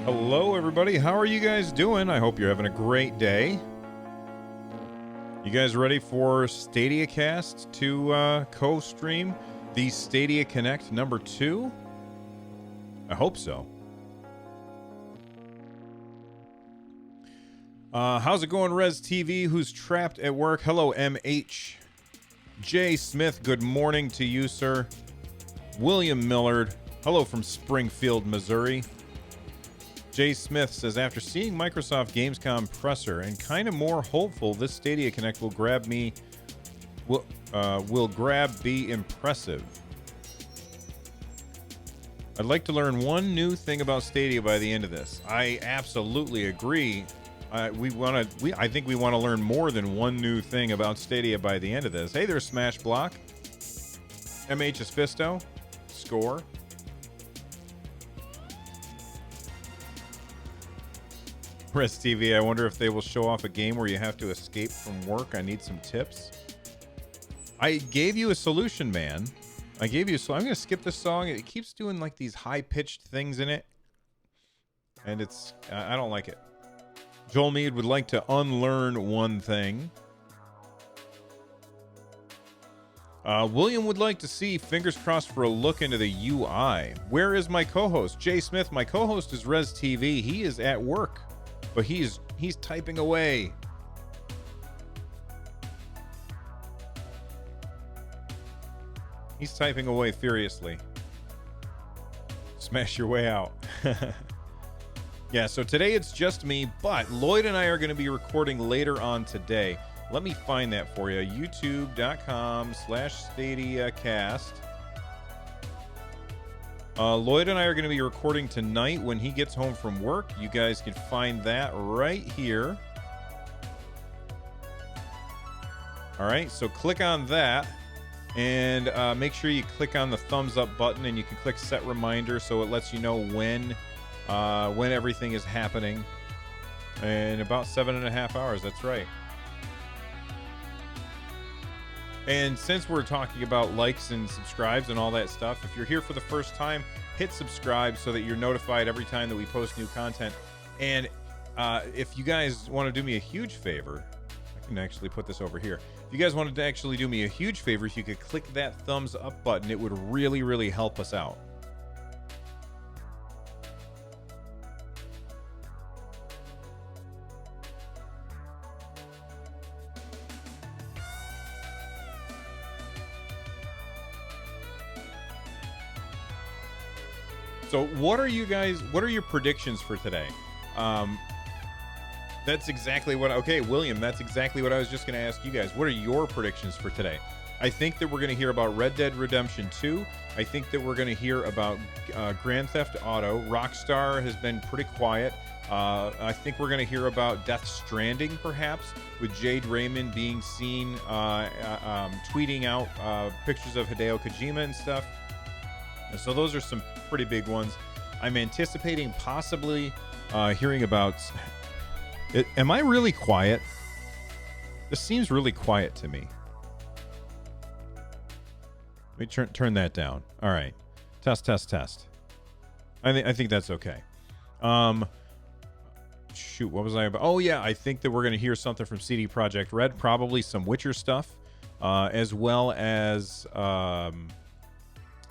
Hello, everybody. How are you guys doing? I hope you're having a great day. You guys ready for Stadia Cast to co-stream the Stadia Connect number 2? I hope so. How's it going, Res TV? Who's trapped at work? Hello, MH. Jay Smith, good morning to you, sir. William Millard, hello from Springfield, Missouri. Jay Smith says, after seeing Microsoft Gamescom presser and kind of more hopeful this Stadia Connect will grab be impressive. I'd like to learn one new thing about Stadia by the end of this. I absolutely agree. I think we want to learn more than one new thing about Stadia by the end of this. Hey there, Smash Block. MH is Fisto. Score. Res TV, I wonder if they will show off a game where you have to escape from work. I need some tips. I gave you a solution, man. I'm going to skip this song. It keeps doing like these high-pitched things in it. And it's, I don't like it. Joel Mead would like to unlearn one thing. William would like to see, fingers crossed, for a look into the UI. Where is my co-host? Jay Smith, my co-host is Res TV. He is at work. But he's typing away. He's typing away furiously. Smash your way out. Yeah, so today it's just me, but Lloyd and I are going to be recording later on today. Let me find that for you. YouTube.com/StadiaCast. Lloyd and I are going to be recording tonight when he gets home from work. You guys can find that right here. All right, so click on that and make sure you click on the thumbs up button, and you can click set reminder so it lets you know when everything is happening. In about 7.5 hours, that's right. And since we're talking about likes and subscribes and all that stuff, if you're here for the first time, hit subscribe so that you're notified every time that we post new content. And if you guys want to do me a huge favor, I can actually put this over here. If you guys wanted to actually do me a huge favor, if you could click that thumbs up button, it would really, really help us out. So what are your predictions for today? That's exactly what, okay, William, that's exactly what I was just going to ask you guys. What are your predictions for today? I think that we're going to hear about Red Dead Redemption 2. I think that we're going to hear about Grand Theft Auto. Rockstar has been pretty quiet. I think we're going to hear about Death Stranding, perhaps, with Jade Raymond being seen tweeting out pictures of Hideo Kojima and stuff. So those are some pretty big ones. I'm anticipating possibly hearing about... Am I really quiet? This seems really quiet to me. Let me turn that down. All right. Test. I think that's okay. Shoot, what was I about? Oh, yeah, I think that we're going to hear something from CD Projekt Red. Probably some Witcher stuff, as well as...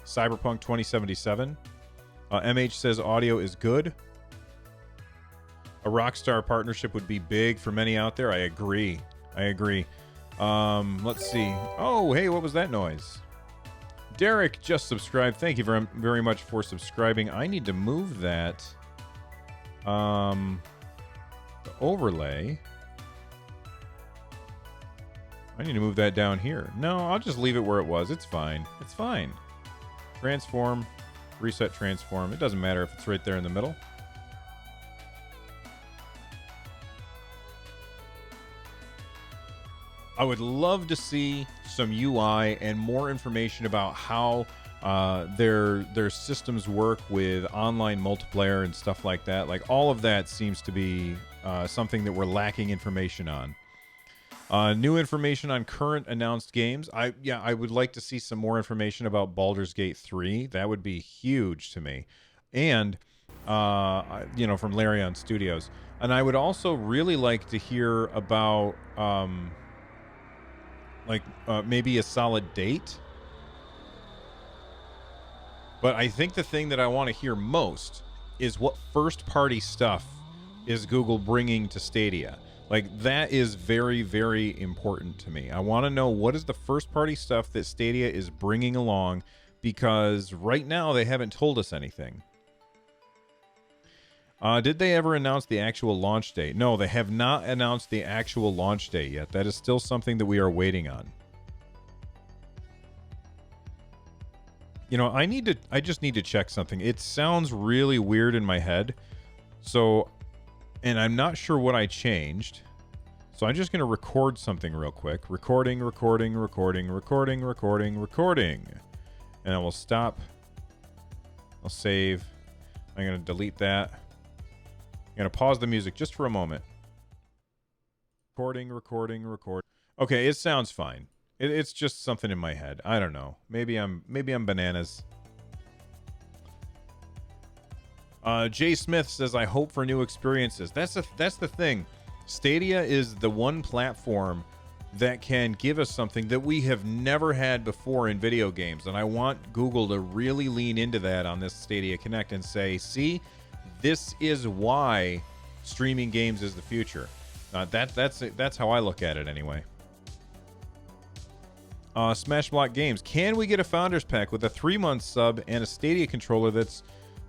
Cyberpunk 2077. MH says audio is good. A Rockstar partnership would be big for many out there. I agree. Let's see. Oh, hey, what was that noise? Derek just subscribed. Thank you very, very much for subscribing. I need to move that the overlay. I need to move that down here. No, I'll just leave it where it was. It's fine. Transform, reset transform. It doesn't matter if it's right there in the middle. I would love to see some UI and more information about how their systems work with online multiplayer and stuff like that. Like all of that seems to be something that we're lacking information on. New information on current announced games. I would like to see some more information about Baldur's Gate 3. That would be huge to me. And from Larian Studios. And I would also really like to hear about maybe a solid date. But I think the thing that I want to hear most is what first-party stuff is Google bringing to Stadia. Like, that is very, very important to me. I want to know what is the first-party stuff that Stadia is bringing along, because right now they haven't told us anything. Did they ever announce the actual launch date? No, they have not announced the actual launch date yet. That is still something that we are waiting on. You know, I just need to check something. It sounds really weird in my head. So, and I'm not sure what I changed. So I'm just going to record something real quick. Recording. And I will stop. I'll save. I'm going to delete that. I'm going to pause the music just for a moment. Recording. Okay, it sounds fine. It's just something in my head. I don't know. Maybe I'm bananas. Jay Smith says, I hope for new experiences. That's the thing. Stadia is the one platform that can give us something that we have never had before in video games. And I want Google to really lean into that on this Stadia Connect and say, see, this is why streaming games is the future. That's how I look at it anyway. Smashblock Games. Can we get a Founders Pack with a 3-month sub and a Stadia controller that's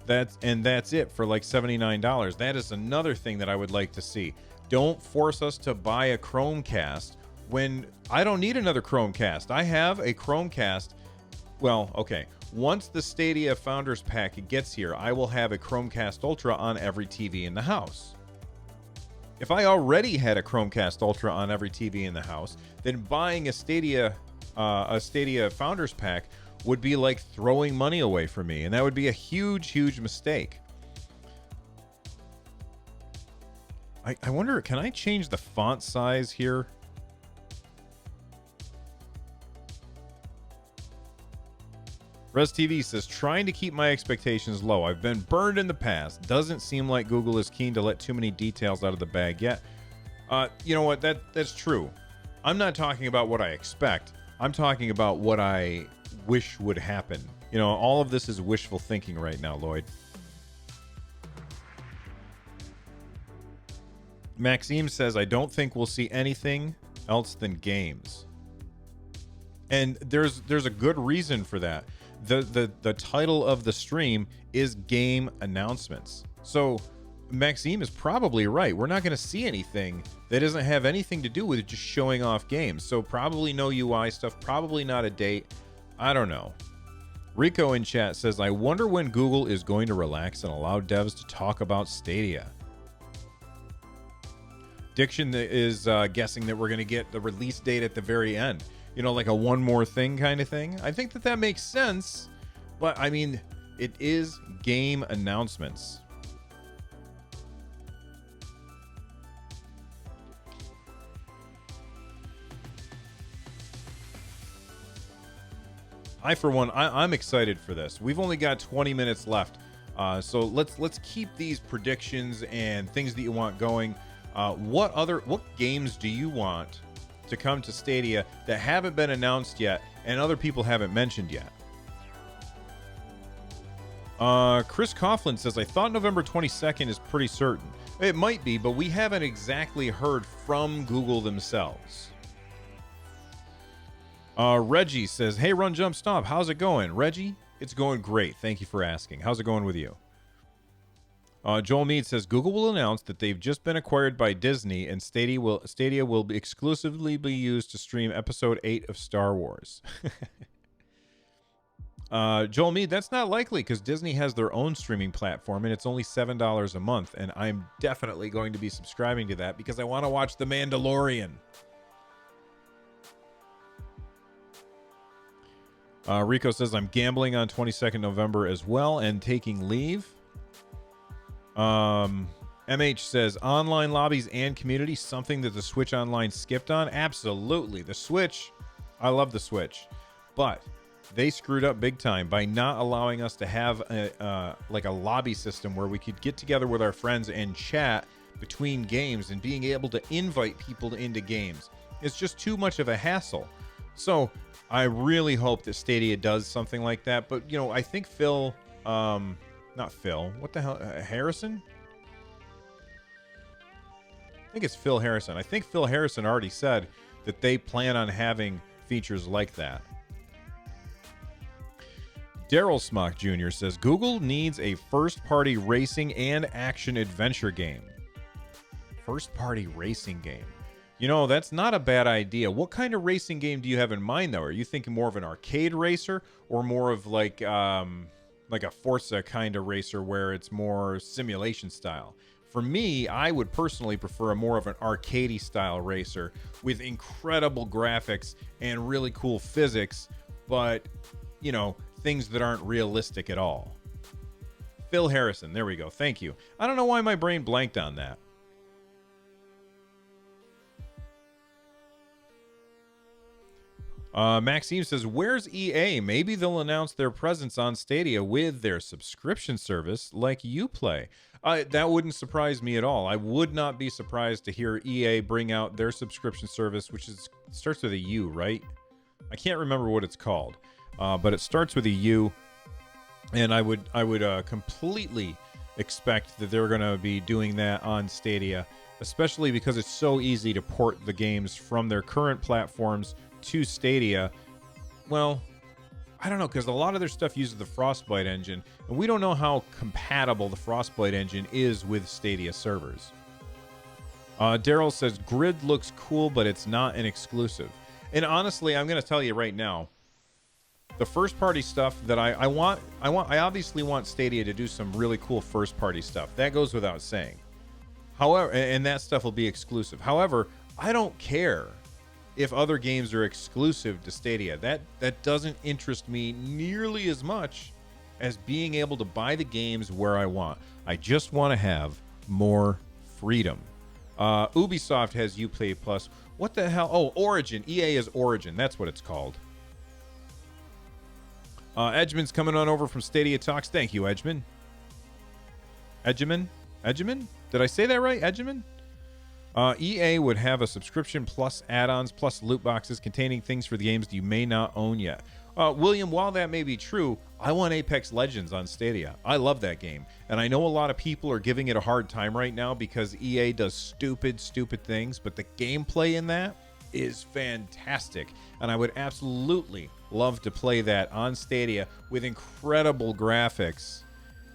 it for like $79? That is another thing that I would like to see. Don't force us to buy a Chromecast when I don't need another Chromecast. I have a Chromecast. Well, okay. Once the Stadia Founders Pack gets here, I will have a Chromecast Ultra on every TV in the house. If I already had a Chromecast Ultra on every TV in the house, then buying a Stadia Founders Pack would be like throwing money away from me, and that would be a huge mistake. I wonder, can I change the font size here? Res TV says, trying to keep my expectations low. I've been burned in the past. Doesn't seem like Google is keen to let too many details out of the bag yet. You know what? That's true. I'm not talking about what I expect. I'm talking about what I wish would happen. You know, all of this is wishful thinking right now, Lloyd. Maxime says, I don't think we'll see anything else than games. And there's a good reason for that. The title of the stream is Game Announcements. So Maxime is probably right. We're not going to see anything that doesn't have anything to do with just showing off games. So probably no UI stuff, probably not a date. I don't know. Rico in chat says, I wonder when Google is going to relax and allow devs to talk about Stadia. Diction is guessing that we're going to get the release date at the very end. You know, like a one more thing kind of thing. I think that makes sense. But, I mean, it is Game Announcements. For one, I'm excited for this. We've only got 20 minutes left. So let's keep these predictions and things that you want going. What games do you want to come to Stadia that haven't been announced yet and other people haven't mentioned yet? Chris Coughlin says, I thought November 22nd is pretty certain. It might be, but we haven't exactly heard from Google themselves. Reggie says, hey, Run Jump Stomp, how's it going? Reggie, it's going great. Thank you for asking. How's it going with you? Joel Mead says, Google will announce that they've just been acquired by Disney and Stadia will exclusively be used to stream episode 8 of Star Wars. Joel Mead, that's not likely because Disney has their own streaming platform and it's only $7 a month. And I'm definitely going to be subscribing to that because I want to watch The Mandalorian. Rico says, I'm gambling on 22nd November as well and taking leave. MH says, online lobbies and community, something that the Switch Online skipped on. Absolutely. The Switch, I love the Switch. But they screwed up big time by not allowing us to have a lobby system where we could get together with our friends and chat between games and being able to invite people into games. It's just too much of a hassle. So I really hope that Stadia does something like that. But, you know, I think Phil, not Phil, what the hell, Harrison? I think it's Phil Harrison. I think Phil Harrison already said that they plan on having features like that. Daryl Smock Jr. says, Google needs a first-party racing and action-adventure game. First-party racing game. You know, that's not a bad idea. What kind of racing game do you have in mind, though? Are you thinking more of an arcade racer or more of like a Forza kind of racer where it's more simulation style? For me, I would personally prefer a more of an arcadey style racer with incredible graphics and really cool physics, but, you know, things that aren't realistic at all. Phil Harrison, there we go. Thank you. I don't know why my brain blanked on that. Maxime says, where's EA? Maybe they'll announce their presence on Stadia with their subscription service like Uplay. That wouldn't surprise me at all. I would not be surprised to hear EA bring out their subscription service, which starts with a U, right? I can't remember what it's called, but it starts with a U, and I would completely expect that they're going to be doing that on Stadia, especially because it's so easy to port the games from their current platforms to Stadia. Well, I don't know, because a lot of their stuff uses the Frostbite engine, and we don't know how compatible the Frostbite engine is with Stadia servers. Daryl says, Grid looks cool, but it's not an exclusive. And honestly, I'm going to tell you right now, the first-party stuff that I obviously want Stadia to do some really cool first-party stuff. That goes without saying. However, and that stuff will be exclusive. However, I don't care if other games are exclusive to Stadia. That doesn't interest me nearly as much as being able to buy the games where I want. I just want to have more freedom. Ubisoft has Uplay Plus. What the hell? Oh, Origin. EA is Origin. That's what it's called. Edgeman's coming on over from Stadia Talks. Thank you, Edgeman. Edgeman? Did I say that right? Edgeman? EA would have a subscription plus add-ons plus loot boxes containing things for the games you may not own yet. William, while that may be true, I want Apex Legends on Stadia. I love that game. And I know a lot of people are giving it a hard time right now because EA does stupid things, but the gameplay in that is fantastic. And I would absolutely love to play that on Stadia with incredible graphics.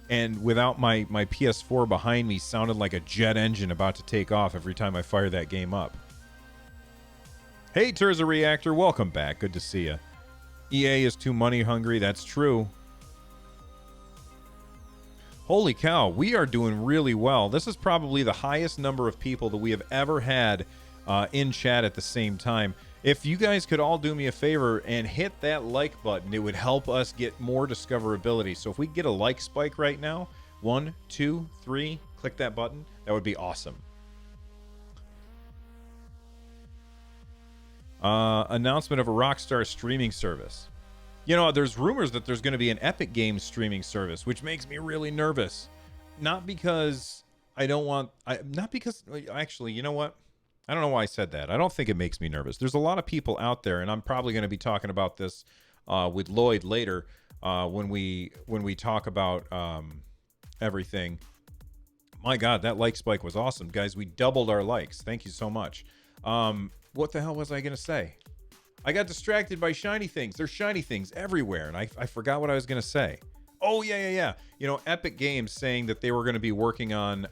And without my PS4 behind me sounded like a jet engine about to take off every time I fire that game up. Hey, Turza Reactor, welcome back. Good to see you. EA is too money hungry. That's true. Holy cow, we are doing really well. This is probably the highest number of people that we have ever had in chat at the same time. If you guys could all do me a favor and hit that like button, it would help us get more discoverability. So if we get a like spike right now, 1, 2, 3, click that button. That would be awesome. Announcement of a Rockstar streaming service. You know, there's rumors that there's going to be an Epic Games streaming service, which makes me really nervous. Not because I don't want... not because... Actually, you know what? I don't know why I said that. I don't think it makes me nervous. There's a lot of people out there, and I'm probably going to be talking about this with Lloyd later when we talk about everything. My God, that like spike was awesome, guys. We doubled our likes. Thank you so much. What the hell was I going to say? I got distracted by shiny things. There's shiny things everywhere, and I forgot what I was going to say. Oh, yeah. You know, Epic Games saying that they were going to be working on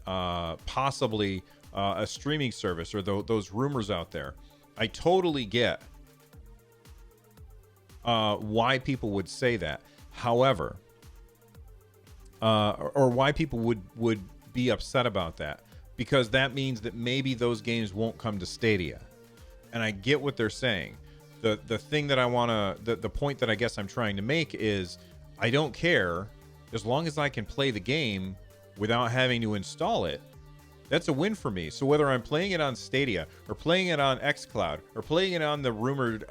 possibly... a streaming service, or those rumors out there. I totally get why people would say that. However, or why people would be upset about that, because that means that maybe those games won't come to Stadia. And I get what they're saying. the thing that I want to the point that I guess I'm trying to make is I don't care as long as I can play the game without having to install it. That's a win for me. So whether I'm playing it on Stadia or playing it on xCloud or playing it on the rumored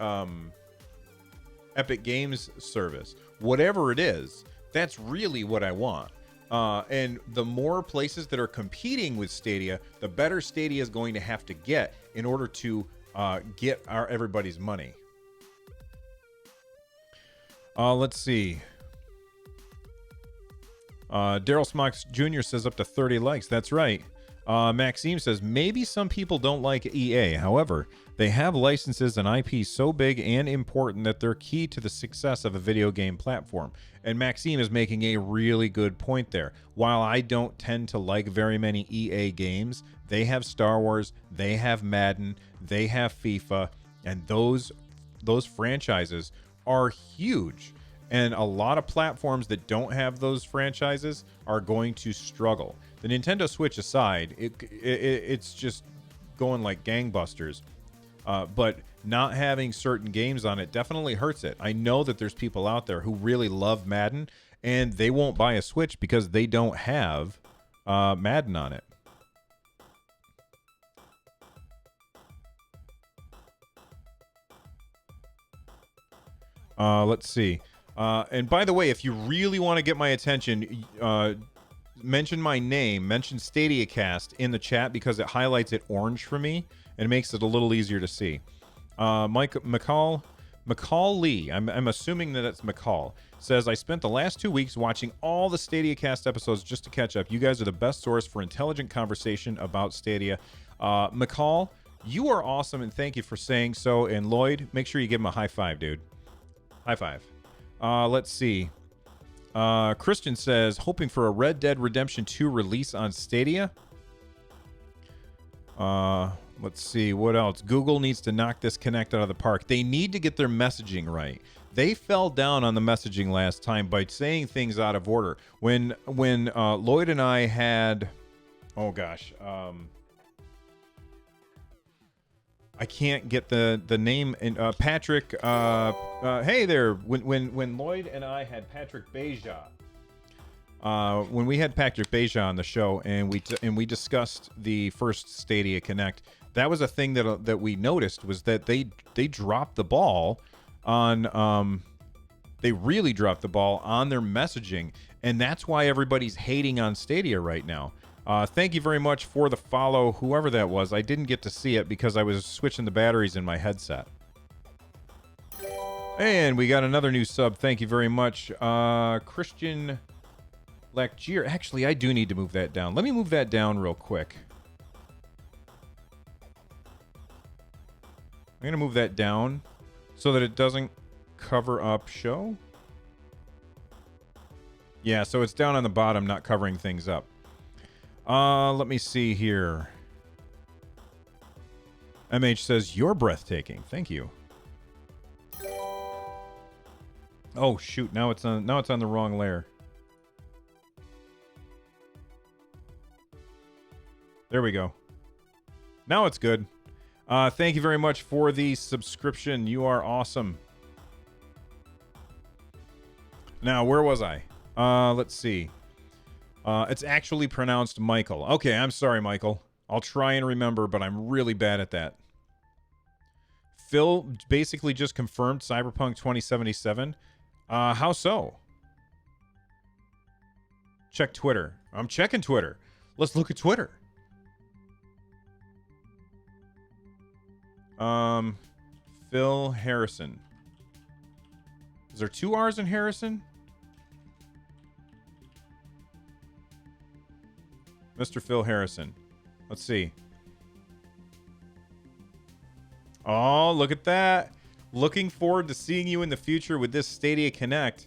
Epic Games service, whatever it is, that's really what I want. And the more places that are competing with Stadia, the better Stadia is going to have to get in order to get everybody's money. Let's see. Daryl Smocks Jr. says up to 30 likes. That's right. Maxime says, maybe some people don't like EA. However, they have licenses and IP so big and important that they're key to the success of a video game platform. And Maxime is making a really good point there. While I don't tend to like very many EA games, they have Star Wars, they have Madden, they have FIFA, and those franchises are huge. And a lot of platforms that don't have those franchises are going to struggle. The Nintendo Switch aside, it's just going like gangbusters. But not having certain games on it definitely hurts it. I know that there's people out there who really love Madden, and they won't buy a Switch because they don't have Madden on it. Let's see. And by the way, if you really want to get my attention, mention my name, mention Stadia Cast in the chat because it highlights it orange for me and it makes it a little easier to see. McCall Lee, I'm assuming that it's McCall, says, I spent the last 2 weeks watching all the Stadia Cast episodes just to catch up. You guys are the best source for intelligent conversation about Stadia. McCall, you are awesome, and thank you for saying so. And Lloyd, make sure you give him a high five, dude. High five. Let's see. Christian says, hoping for a Red Dead Redemption 2 release on Stadia. Let's see. What else? Google needs to knock this Connect out of the park. They need to get their messaging right. They fell down on the messaging last time by saying things out of order. When Lloyd and I had... Oh, gosh. I can't get the name. And Patrick, hey there. When Lloyd and I had Patrick Beja, when we had Patrick Beja on the show, and we discussed the first Stadia Connect, that was a thing that we noticed was that they dropped the ball on. They really dropped the ball on their messaging, and that's why everybody's hating on Stadia right now. Thank you very much for the follow, whoever that was. I didn't get to see it because I was switching the batteries in my headset. And we got another new sub. Thank you very much. Christian Lacgier. Actually, I do need to move that down. Let me move that down real quick. I'm going to move that down so that it doesn't cover up show. Yeah, so it's down on the bottom, not covering things up. Let me see here. MH says, you're breathtaking. Thank you. Oh shoot, now it's on the wrong layer. There we go. Now it's good. Thank you very much for the subscription. You are awesome. Now, where was I? Let's see. It's actually pronounced Michael. Okay, I'm sorry, Michael. I'll try and remember, but I'm really bad at that. Phil basically just confirmed Cyberpunk 2077. How so? Check Twitter. I'm checking Twitter. Let's look at Twitter. Phil Harrison. Is there 2 R's in Harrison? Mr. Phil Harrison. Let's see. Oh, look at that. Looking forward to seeing you in the future with this Stadia Connect.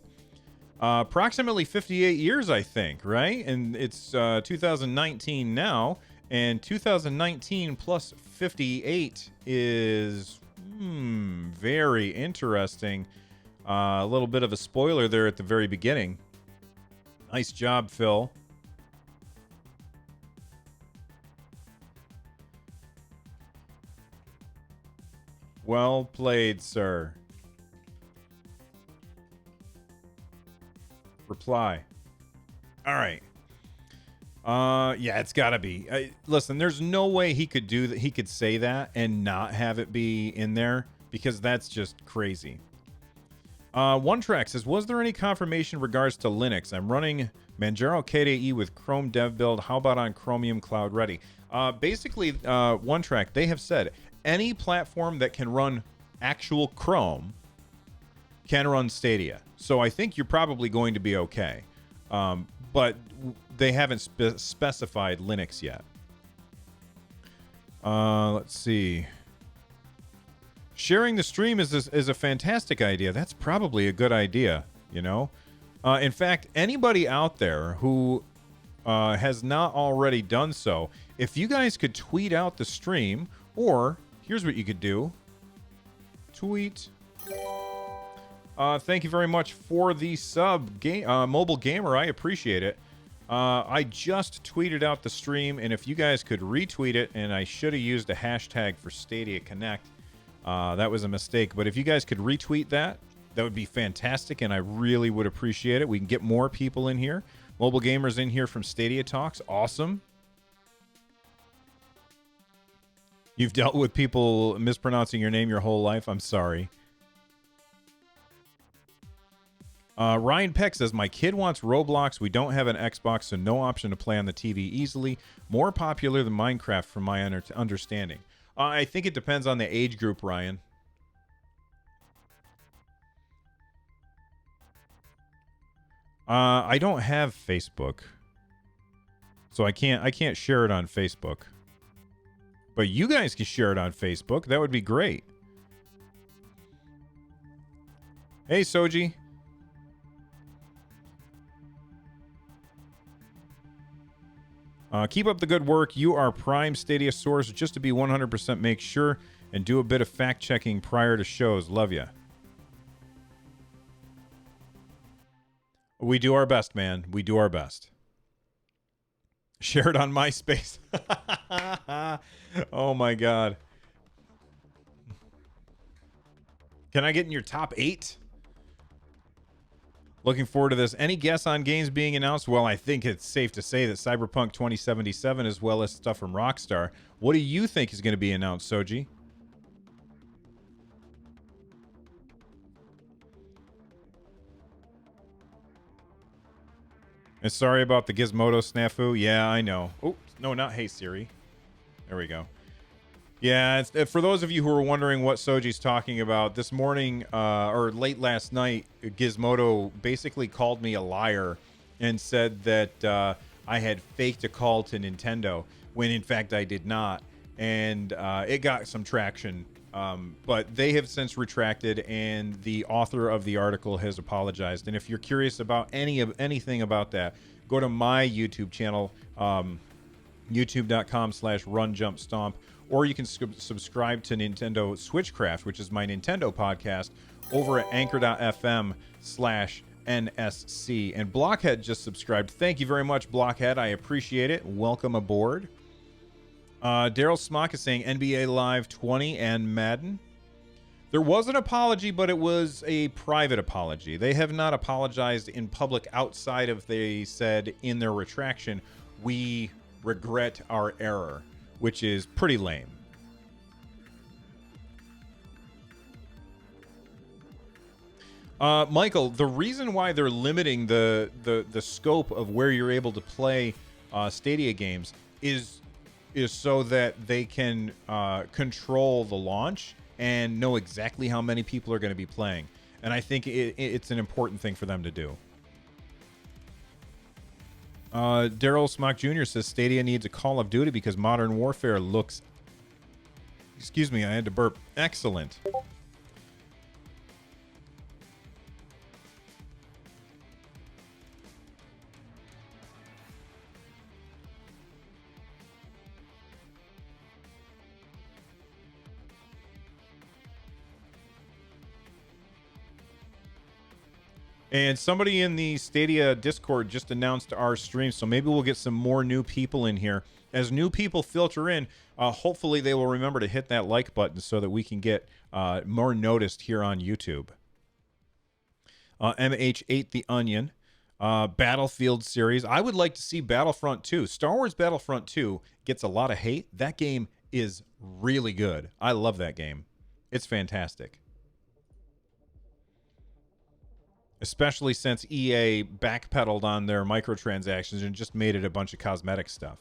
Approximately 58 years, I think, right? And it's 2019 now. And 2019 plus 58 is very interesting. A little bit of a spoiler there at the very beginning. Nice job, Phil. Well played, sir. Reply. All right. Yeah, it's gotta be. Listen, there's no way he could do that. He could say that and not have it be in there because that's just crazy. One Track says, was there any confirmation in regards to Linux? I'm running Manjaro KDE with Chrome Dev Build. How about on Chromium Cloud Ready? Basically, One Track, they have said any platform that can run actual Chrome can run Stadia. So I think you're probably going to be okay. But they haven't specified Linux yet. Let's see. Sharing the stream is a fantastic idea. That's probably a good idea, you know? In fact, anybody out there who has not already done so, if you guys could tweet out the stream, or here's what you could do. Tweet. Thank you very much for the sub, Mobile Gamer. I appreciate it. I just tweeted out the stream, and if you guys could retweet it, and I should have used a hashtag for Stadia Connect. That was a mistake, but if you guys could retweet that, that would be fantastic, and I really would appreciate it. We can get more people in here. Mobile Gamers in here from Stadia Talks. Awesome. You've dealt with people mispronouncing your name your whole life. I'm sorry. Ryan Peck says, my kid wants Roblox. We don't have an Xbox, so no option to play on the TV easily. More popular than Minecraft from my understanding. I think it depends on the age group, Ryan. I don't have Facebook, so I can't share it on Facebook. But you guys can share it on Facebook. That would be great. Hey, Soji. Keep up the good work. You are prime Stadia source. Just to be 100% make sure and do a bit of fact checking prior to shows. Love ya. We do our best, man. We do our best. Share it on MySpace. Oh my God. Can I get in your top 8? Looking forward to this. Any guess on games being announced? Well, I think it's safe to say that Cyberpunk 2077 as well as stuff from Rockstar. What do you think is going to be announced, Soji? And sorry about the Gizmodo snafu. Yeah, I know. Oh, no, not Hey Siri. There we go. Yeah, for those of you who are wondering what Soji's talking about, this morning or late last night, Gizmodo basically called me a liar and said that I had faked a call to Nintendo when in fact I did not. And it got some traction, but they have since retracted, and the author of the article has apologized. And if you're curious about anything about that, go to my YouTube channel, youtube.com/runjumpstomp. Or you can subscribe to Nintendo Switchcraft, which is my Nintendo podcast, over at anchor.fm/NSC. And Blockhead just subscribed. Thank you very much, Blockhead. I appreciate it. Welcome aboard. Daryl Smock is saying NBA Live 20 and Madden. There was an apology, but it was a private apology. They have not apologized in public outside of they said in their retraction, we regret our error, which is pretty lame. Michael, the reason why they're limiting the scope of where you're able to play Stadia games is so that they can control the launch and know exactly how many people are going to be playing. And I think it's an important thing for them to do. Daryl Smock Jr. says Stadia needs a Call of Duty because Modern Warfare looks... Excuse me, I had to burp. Excellent. And somebody in the Stadia Discord just announced our stream, so maybe we'll get some more new people in here. As new people filter in, hopefully they will remember to hit that like button so that we can get more noticed here on YouTube. MH8 the Onion. Battlefield series. I would like to see Battlefront 2. Star Wars Battlefront 2 gets a lot of hate. That game is really good. I love that game. It's fantastic. Especially since EA backpedaled on their microtransactions and just made it a bunch of cosmetic stuff.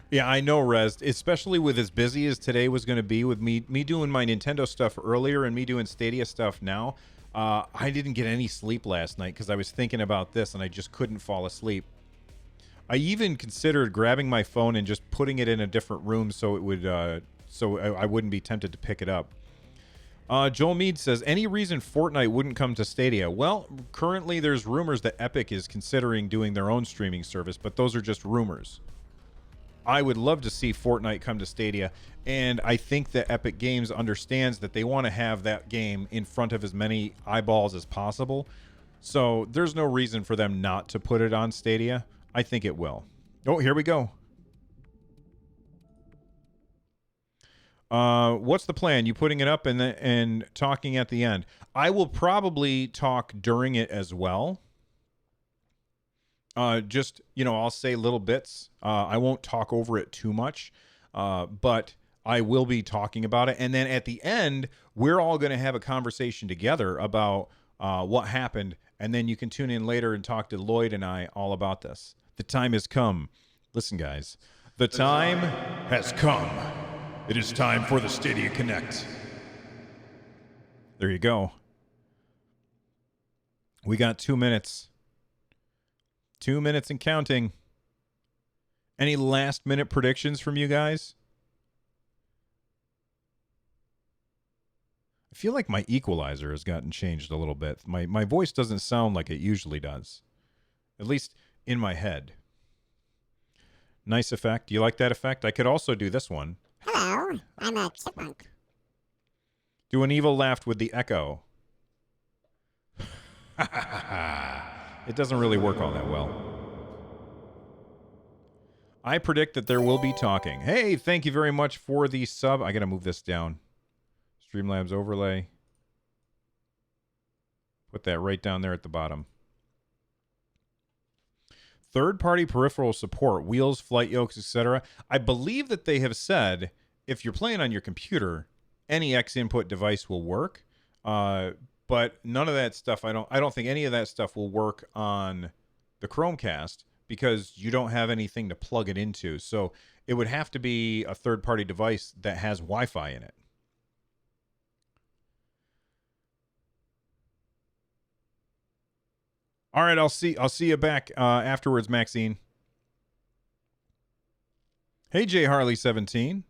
Yeah, I know, Rez. Especially with as busy as today was going to be with me doing my Nintendo stuff earlier and me doing Stadia stuff now. I didn't get any sleep last night because I was thinking about this and I just couldn't fall asleep. I even considered grabbing my phone and just putting it in a different room so it would, I wouldn't be tempted to pick it up. Joel Mead says, any reason Fortnite wouldn't come to Stadia? Well, currently there's rumors that Epic is considering doing their own streaming service, but those are just rumors. I would love to see Fortnite come to Stadia, and I think that Epic Games understands that they want to have that game in front of as many eyeballs as possible. So there's no reason for them not to put it on Stadia. I think it will. Oh, here we go. What's the plan? You putting it up and talking at the end? I will probably talk during it as well. Just, I'll say little bits. I won't talk over it too much, but I will be talking about it. And then at the end, we're all going to have a conversation together about what happened. And then you can tune in later and talk to Lloyd and I all about this. The time has come. Listen, guys. The time has come. It is time for the Stadia Connect. There you go. We got 2 minutes. 2 minutes and counting. Any last minute predictions from you guys? I feel like my equalizer has gotten changed a little bit. My voice doesn't sound like it usually does. At least in my head. Nice effect. Do you like that effect? I could also do this one. Hello, I'm a chipmunk. Do an evil laugh with the echo. It doesn't really work all that well. I predict that there will be talking. Hey, thank you very much for the sub. I got to move this down. Streamlabs overlay. Put that right down there at the bottom. Third-party peripheral support, wheels, flight yokes, etc. I believe that they have said if you're playing on your computer, any X input device will work. But none of that stuff, I don't think any of that stuff will work on the Chromecast because you don't have anything to plug it into. So it would have to be a third-party device that has Wi-Fi in it. All right, I'll see you back afterwards, Maxine. Hey, J Harley 17.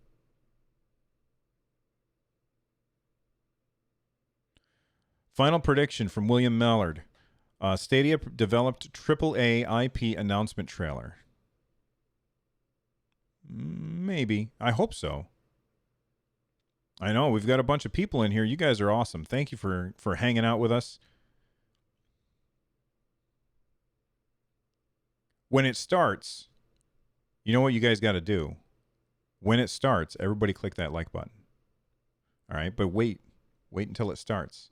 Final prediction from William Mallard. Stadia developed AAA IP announcement trailer. Maybe. I hope so. I know. We've got a bunch of people in here. You guys are awesome. Thank you for hanging out with us. When it starts, you know what you guys got to do? When it starts, everybody click that like button. All right? But wait until it starts.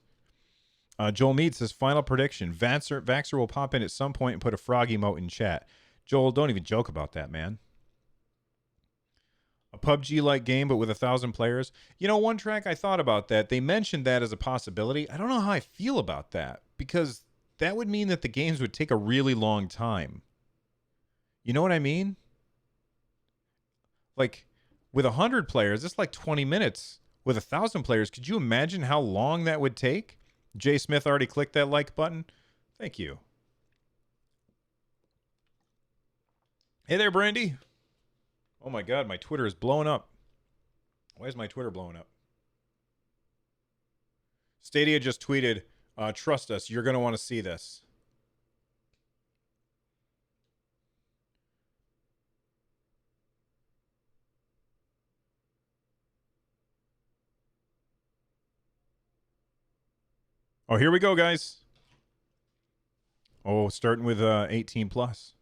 Joel Mead says, final prediction. Vaxxer will pop in at some point and put a frog emote in chat. Joel, don't even joke about that, man. A PUBG-like game, but with 1,000 players. You know, One Track, I thought about that. They mentioned that as a possibility. I don't know how I feel about that, because that would mean that the games would take a really long time. You know what I mean? Like, with 100 players, it's like 20 minutes. With 1,000 players, could you imagine how long that would take? Jay Smith already clicked that like button. Thank you. Hey there, Brandy. Oh my God, my Twitter is blowing up. Why is my Twitter blowing up? Stadia just tweeted, trust us, you're going to want to see this. Oh, here we go, guys. Oh, starting with 18 plus.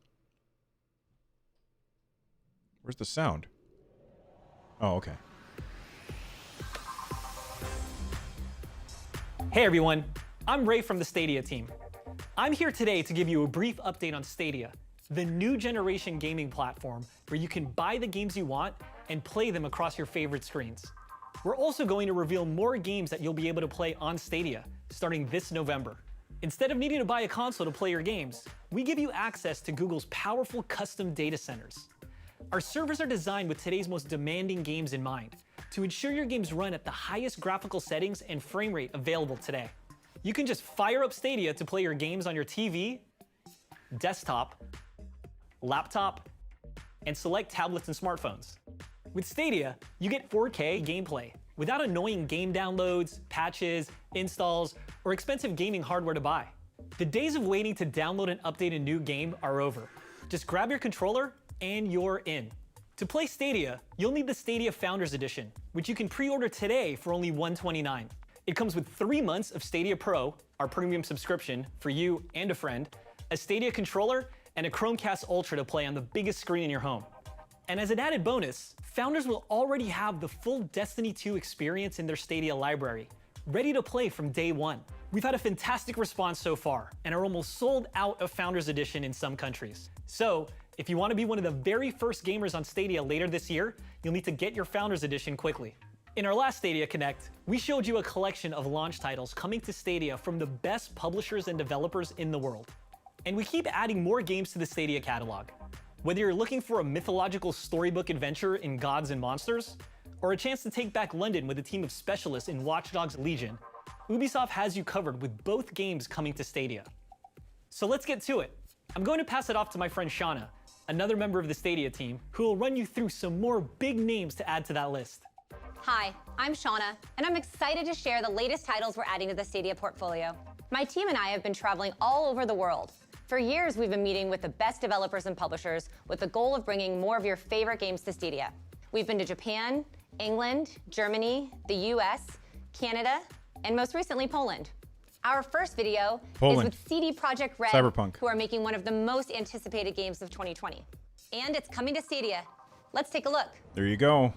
Where's the sound? Oh, okay. Hey everyone, I'm Ray from the Stadia team. I'm here today to give you a brief update on Stadia, the new generation gaming platform where you can buy the games you want and play them across your favorite screens. We're also going to reveal more games that you'll be able to play on Stadia starting this November. Instead of needing to buy a console to play your games, we give you access to Google's powerful custom data centers. Our servers are designed with today's most demanding games in mind to ensure your games run at the highest graphical settings and frame rate available today. You can just fire up Stadia to play your games on your TV, desktop, laptop, and select tablets and smartphones. With Stadia, you get 4K gameplay without annoying game downloads, patches, installs, or expensive gaming hardware to buy. The days of waiting to download and update a new game are over. Just grab your controller and you're in. To play Stadia, you'll need the Stadia Founders Edition, which you can pre-order today for only $129. It comes with 3 months of Stadia Pro, our premium subscription for you and a friend, a Stadia controller, and a Chromecast Ultra to play on the biggest screen in your home. And as an added bonus, Founders will already have the full Destiny 2 experience in their Stadia library, ready to play from day one. We've had a fantastic response so far, and are almost sold out of Founders Edition in some countries. So, if you want to be one of the very first gamers on Stadia later this year, you'll need to get your Founders Edition quickly. In our last Stadia Connect, we showed you a collection of launch titles coming to Stadia from the best publishers and developers in the world. And we keep adding more games to the Stadia catalog. Whether you're looking for a mythological storybook adventure in Gods and Monsters, or a chance to take back London with a team of specialists in Watch Dogs Legion, Ubisoft has you covered with both games coming to Stadia. So let's get to it. I'm going to pass it off to my friend Shauna, another member of the Stadia team, who will run you through some more big names to add to that list. Hi, I'm Shauna, and I'm excited to share the latest titles we're adding to the Stadia portfolio. My team and I have been traveling all over the world. For years, we've been meeting with the best developers and publishers with the goal of bringing more of your favorite games to Stadia. We've been to Japan, England, Germany, the US, Canada, and most recently, Poland. Our first video is with CD Projekt Red, Cyberpunk, who are making one of the most anticipated games of 2020. And it's coming to Stadia. Let's take a look. There you go.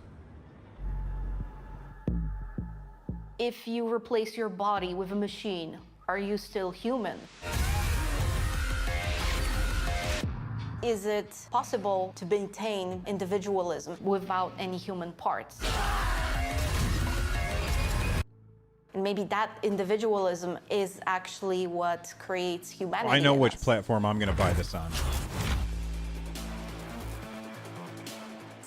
If you replace your body with a machine, are you still human? Is it possible to maintain individualism without any human parts? And maybe that individualism is actually what creates humanity. I know in which us. platform I'm going to buy this on.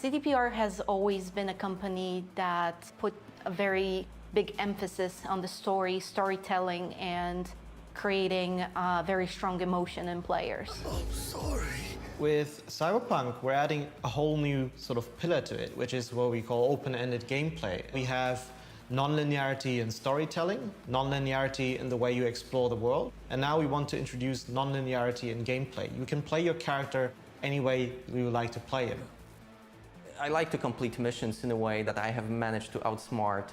CDPR has always been a company that put a very big emphasis on the storytelling, and creating very strong emotion in players. I'm sorry. With Cyberpunk, we're adding a whole new sort of pillar to it, which is what we call open-ended gameplay. We have non-linearity in storytelling, non-linearity in the way you explore the world, and now we want to introduce non-linearity in gameplay. You can play your character any way you would like to play him. I like to complete missions in a way that I have managed to outsmart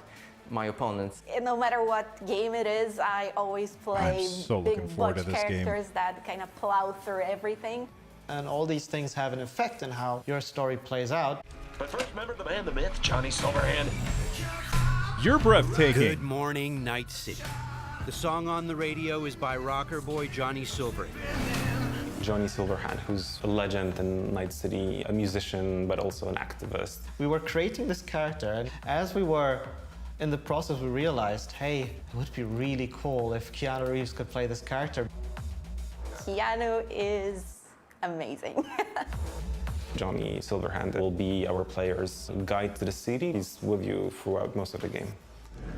my opponents. And no matter what game it is, I always play I'm so looking big forward to butch this game. characters that kind of plow through everything. And all these things have an effect on how your story plays out. But first, remember the man, the myth, Johnny Silverhand. You're breathtaking. Good morning, Night City. The song on the radio is by rocker boy Johnny Silverhand. Johnny Silverhand, who's a legend in Night City, a musician, but also an activist. We were creating this character, and as we were in the process, we realized, hey, it would be really cool if Keanu Reeves could play this character. Keanu is amazing. Johnny Silverhand will be our player's guide to the city. He's with you throughout most of the game.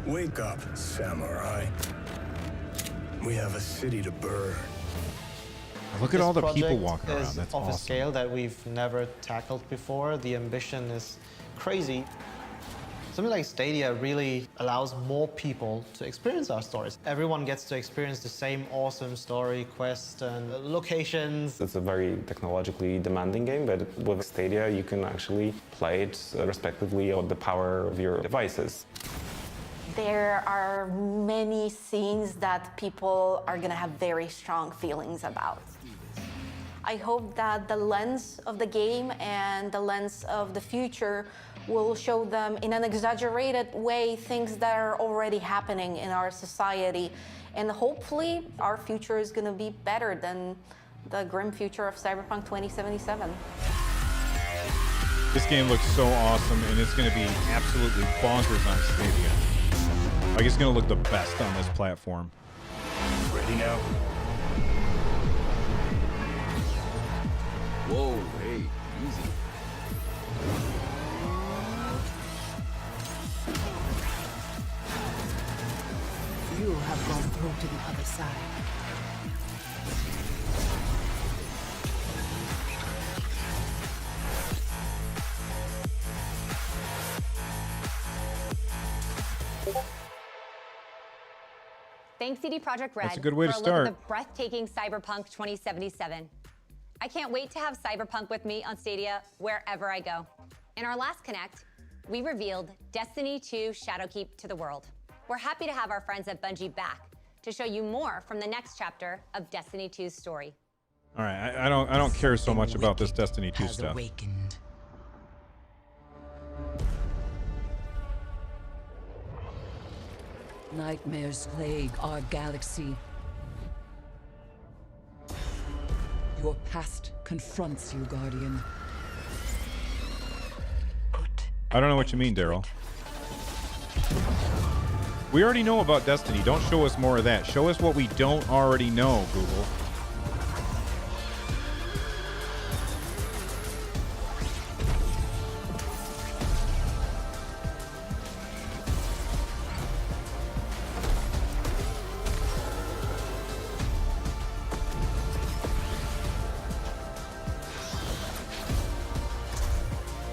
Wake up, samurai. We have a city to burn. Look at all the people Project walking around. is That's of a awesome. scale that we've never tackled before. The ambition is crazy. Something like Stadia really allows more people to experience our stories. Everyone gets to experience the same awesome story, quest, and locations. It's a very technologically demanding game, but with Stadia, you can actually play it respectively on the power of your devices. there are many scenes that people are gonna have very strong feelings about. I hope that the lens of the game and the lens of the future will show them in an exaggerated way things that are already happening in our society. And hopefully our future is gonna be better than the grim future of Cyberpunk 2077. This game looks so awesome, and it's going to be absolutely bonkers on Stadia. Like, it's going to look the best on this platform. Ready now? Whoa, hey, easy. You have gone through to the other side. Thanks CD Projekt Red That's a good way to for a start. look at the breathtaking Cyberpunk 2077. I can't wait to have Cyberpunk with me on Stadia wherever I go. In our last Connect, we revealed Destiny 2 Shadowkeep to the world. We're happy to have our friends at Bungie back to show you more from the next chapter of Destiny 2's story. All right, I don't care so much about this Destiny 2 stuff. Awakened. Nightmares plague our galaxy. Your past confronts you, Guardian. I don't know what you mean, Daryl. We already know about Destiny. Don't show us more of that. Show us what we don't already know, Google.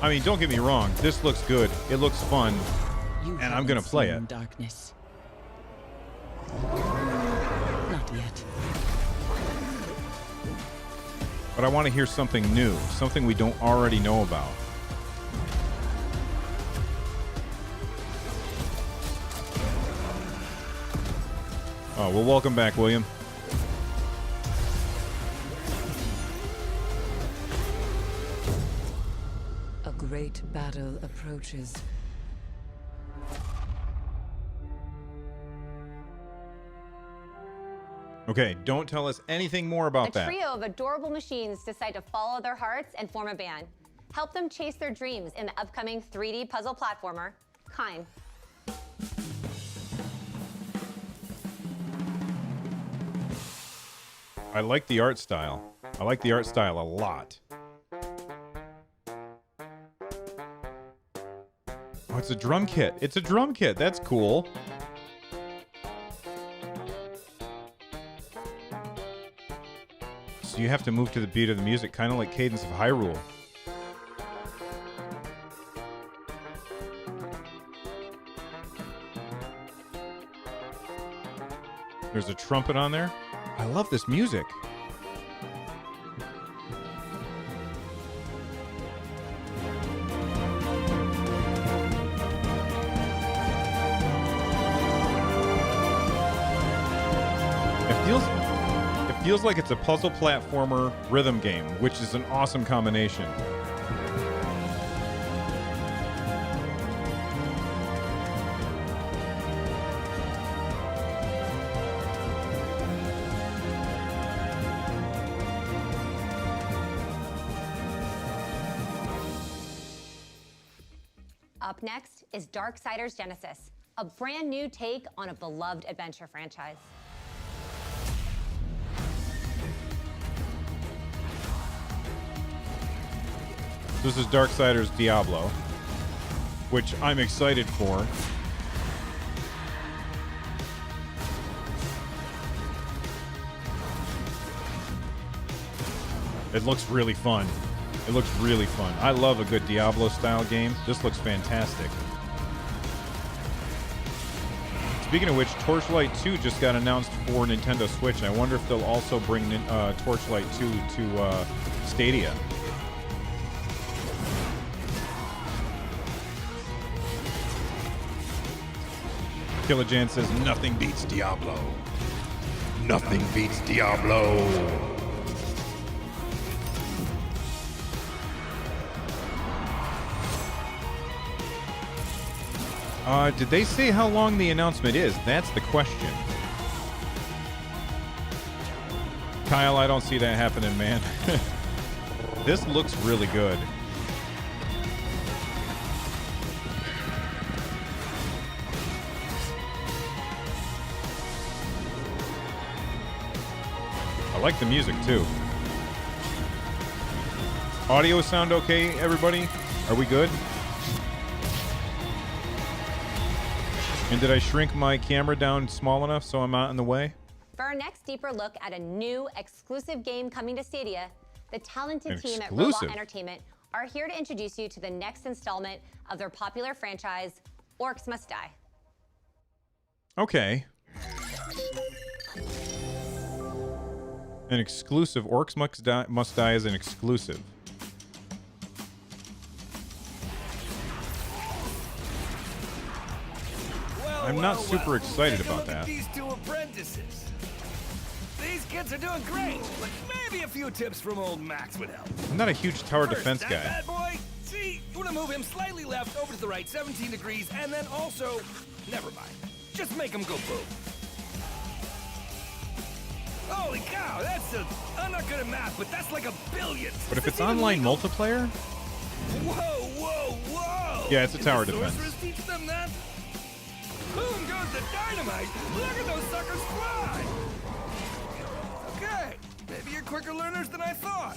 I mean, don't get me wrong. This looks good. It looks fun. And I'm going to play it. Darkness. Not yet. But I want to hear something new. Something we don't already know about. Oh, well, welcome back, William. A great battle approaches. Okay, don't tell us anything more about A that. trio of adorable machines decide to follow their hearts and form a band. Help them chase their dreams in the upcoming 3D puzzle platformer, Kine. I like the art style. I like the art style a lot. Oh, it's a drum kit. It's a drum kit. That's cool. So you have to move to the beat of the music, kind of like Cadence of Hyrule. There's a trumpet on there. I love this music. It feels like it's a puzzle platformer rhythm game, which is an awesome combination. Up next is Darksiders Genesis, a brand new take on a beloved adventure franchise. This is Darksiders Diablo, which I'm excited for. It looks really fun. It looks really fun. I love a good Diablo-style game. This looks fantastic. Speaking of which, Torchlight 2 just got announced for Nintendo Switch. I wonder if they'll also bring Torchlight 2 to Stadia. Killajan says nothing beats Diablo. Nothing beats Diablo. Did they say how long the announcement is? That's the question. Kyle, I don't see that happening, man. This looks really good. I like the music, too. Audio sound okay, everybody? Are we good? And did I shrink my camera down small enough so I'm not in the way? For our next deeper look at a new exclusive game coming to Stadia, the talented team at Exclusive? Robot Entertainment are here to introduce you to the next installment of their popular franchise, Orcs Must Die. Okay. An exclusive. Orcs Must Die is an exclusive. I'm not super excited about that. These two apprentices. These kids are doing great, but maybe a few tips from old Max would help. I'm not a huge tower First, defense that guy. bad boy. See, you want to move him slightly left over to the right, 17 degrees, and then also, never mind. Just make him go boom. Holy cow, I'm not good at math, but that's like a billion. But if it's online multiplayer? Whoa, whoa, whoa! Yeah, it's a tower Did the defense. sorcerers teach them that? Boom goes the dynamite! Look at those suckers fly! Okay, maybe you're quicker learners than I thought.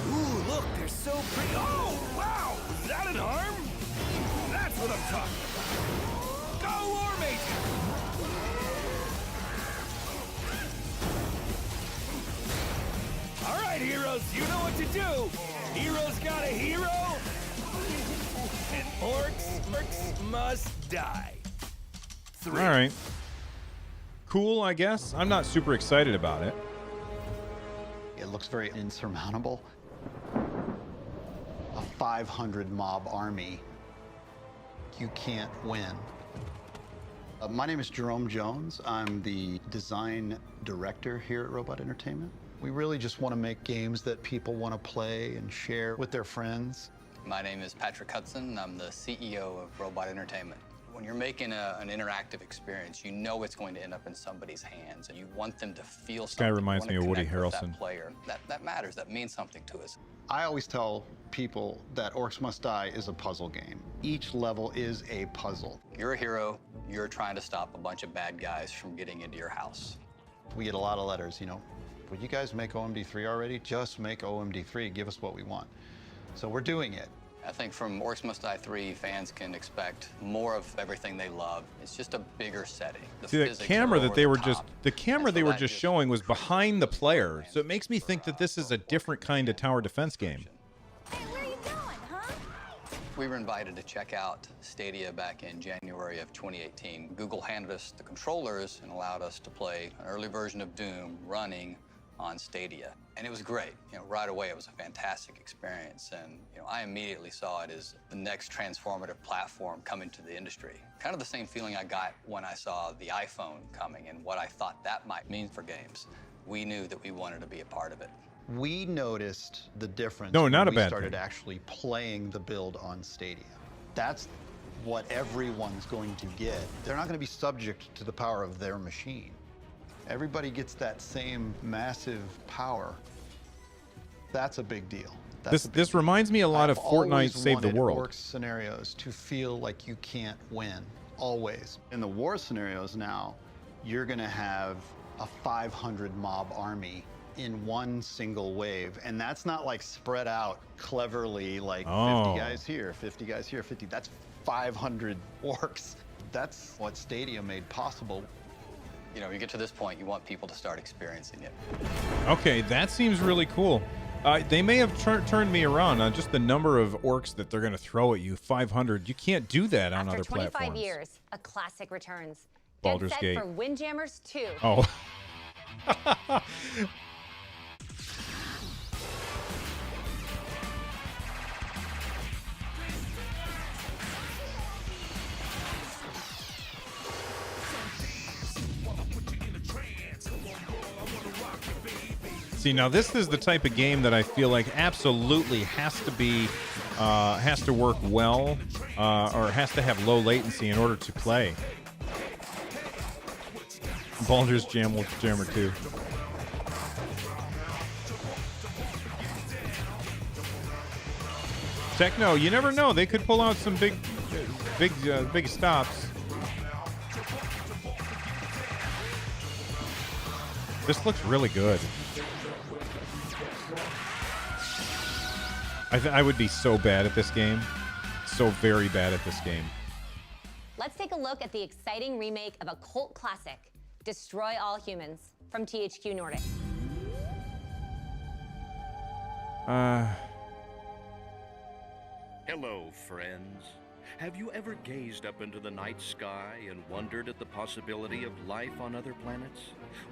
Ooh, look, they're so pretty. Oh, wow! Is that an arm? That's what I'm talking about. Go, War Mage! All right, heroes, you know what to do. Heroes got a hero, and orcs must die. 3. All right. Cool, I guess. I'm not super excited about it. It looks very insurmountable. A 500 mob army. You can't win. My name is Jerome Jones. I'm the design director here at Robot Entertainment. We really just want to make games that people want to play and share with their friends. My name is Patrick Hudson. I'm the CEO of Robot Entertainment. When you're making an interactive experience, you know it's going to end up in somebody's hands, and you want them to feel something. Guy reminds You me of wanna Woody connect with Harrelson. That player. That matters. That means something to us. I always tell people that Orcs Must Die is a puzzle game. Each level is a puzzle. You're a hero. You're trying to stop a bunch of bad guys from getting into your house. We get a lot of letters, you know, would you guys make OMD3 already? Just make OMD3, give us what we want. So we're doing it. I think from Orcs Must Die 3, fans can expect more of everything they love. It's just a bigger setting. The See, that physics camera are that over they the were top. just showing was behind the player, so it makes me think that this is a different kind of tower defense game. We were invited to check out Stadia back in January of 2018. Google handed us the controllers and allowed us to play an early version of Doom running on Stadia. And it was great. You know, right away it was a fantastic experience, and I immediately saw it as the next transformative platform coming to the industry. Kind of the same feeling I got when I saw the iPhone coming and what I thought that might mean for games. We knew that we wanted to be a part of it. We noticed the difference No, not when a we bad started thing. actually playing the build on Stadia. That's what everyone's going to get. They're not going to be subject to the power of their machine. Everybody gets that same massive power. That's a big deal. This reminds me a lot of Fortnite Save the World. Orcs scenarios to feel like you can't win, always. In the war scenarios now, you're going to have a 500 mob army in one single wave, and that's not like spread out cleverly like 50 guys here, 50 guys here, 50. That's 500 orcs. That's what Stadia made possible. You get to this point, you want people to start experiencing it. Okay, that seems really cool. They may have turned me around on just the number of orcs that they're going to throw at you. 500. You can't do that on other After 25 platforms. years, a classic returns. Baldur's Get set Gate. for Windjammers 2. Oh. See, now this is the type of game that I feel like absolutely has to work well, or has to have low latency in order to play. Baldur's Jammer 2. Techno, you never know. They could pull out some big stops. This looks really good. I would be so bad at this game. So very bad at this game. Let's take a look at the exciting remake of a cult classic, Destroy All Humans, from THQ Nordic. Hello, friends. Have you ever gazed up into the night sky and wondered at the possibility of life on other planets?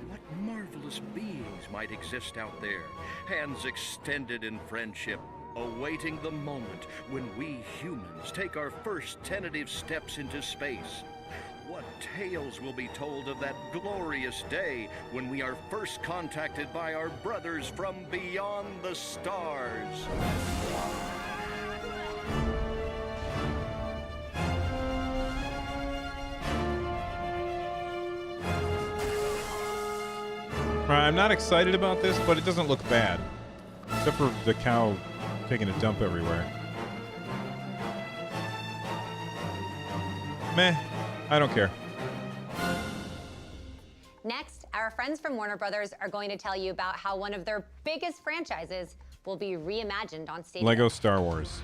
What marvelous beings might exist out there, hands extended in friendship, awaiting the moment when we humans take our first tentative steps into space? What tales will be told of that glorious day when we are first contacted by our brothers from beyond the stars? I'm not excited about this, but it doesn't look bad. Except for the cow taking a dump everywhere. Meh. I don't care. Next, our friends from Warner Brothers are going to tell you about how one of their biggest franchises will be reimagined on Stadia. Lego Star Wars.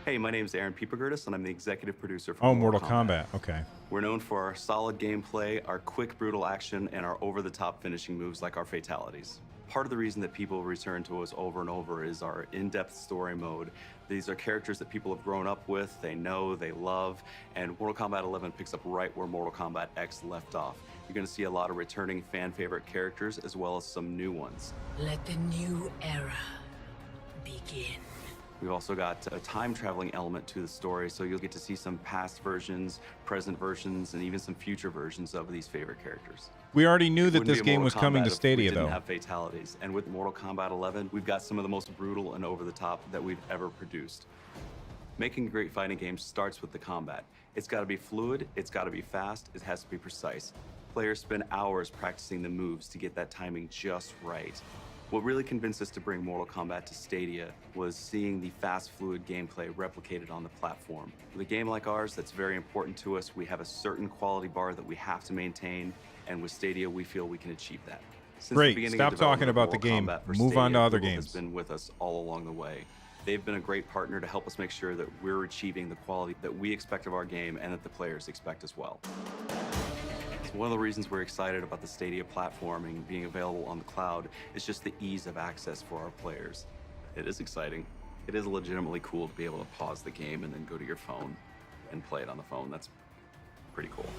Hey, my name is Aaron Piepergertis, and I'm the executive producer for Mortal Kombat. Okay. We're known for our solid gameplay, our quick, brutal action, and our over-the-top finishing moves like our fatalities. Part of the reason that people return to us over and over is our in-depth story mode. These are characters that people have grown up with, they know, they love, and Mortal Kombat 11 picks up right where Mortal Kombat X left off. You're going to see a lot of returning fan-favorite characters as well as some new ones. Let the new era begin. We've also got a time-traveling element to the story, so you'll get to see some past versions, present versions, and even some future versions of these favorite characters. We already knew It that wouldn't this be a game was Mortal coming Kombat to if Stadia, we didn't though. have fatalities, and with Mortal Kombat 11, we've got some of the most brutal and over-the-top that we've ever produced. Making a great fighting game starts with the combat. It's got to be fluid, it's got to be fast, it has to be precise. Players spend hours practicing the moves to get that timing just right. What really convinced us to bring Mortal Kombat to Stadia was seeing the fast, fluid gameplay replicated on the platform. With a game like ours that's very important to us, we have a certain quality bar that we have to maintain, and with Stadia, we feel we can achieve that. Since Great. the beginning Stop of development talking of about the Mortal game. Kombat for Move on to Stadia, other Google games. has been with us all along the way. They've been a great partner to help us make sure that we're achieving the quality that we expect of our game and that the players expect as well. One of the reasons we're excited about the Stadia platform and being available on the cloud is just the ease of access for our players. It is exciting. It is legitimately cool to be able to pause the game and then go to your phone and play it on the phone. That's pretty cool.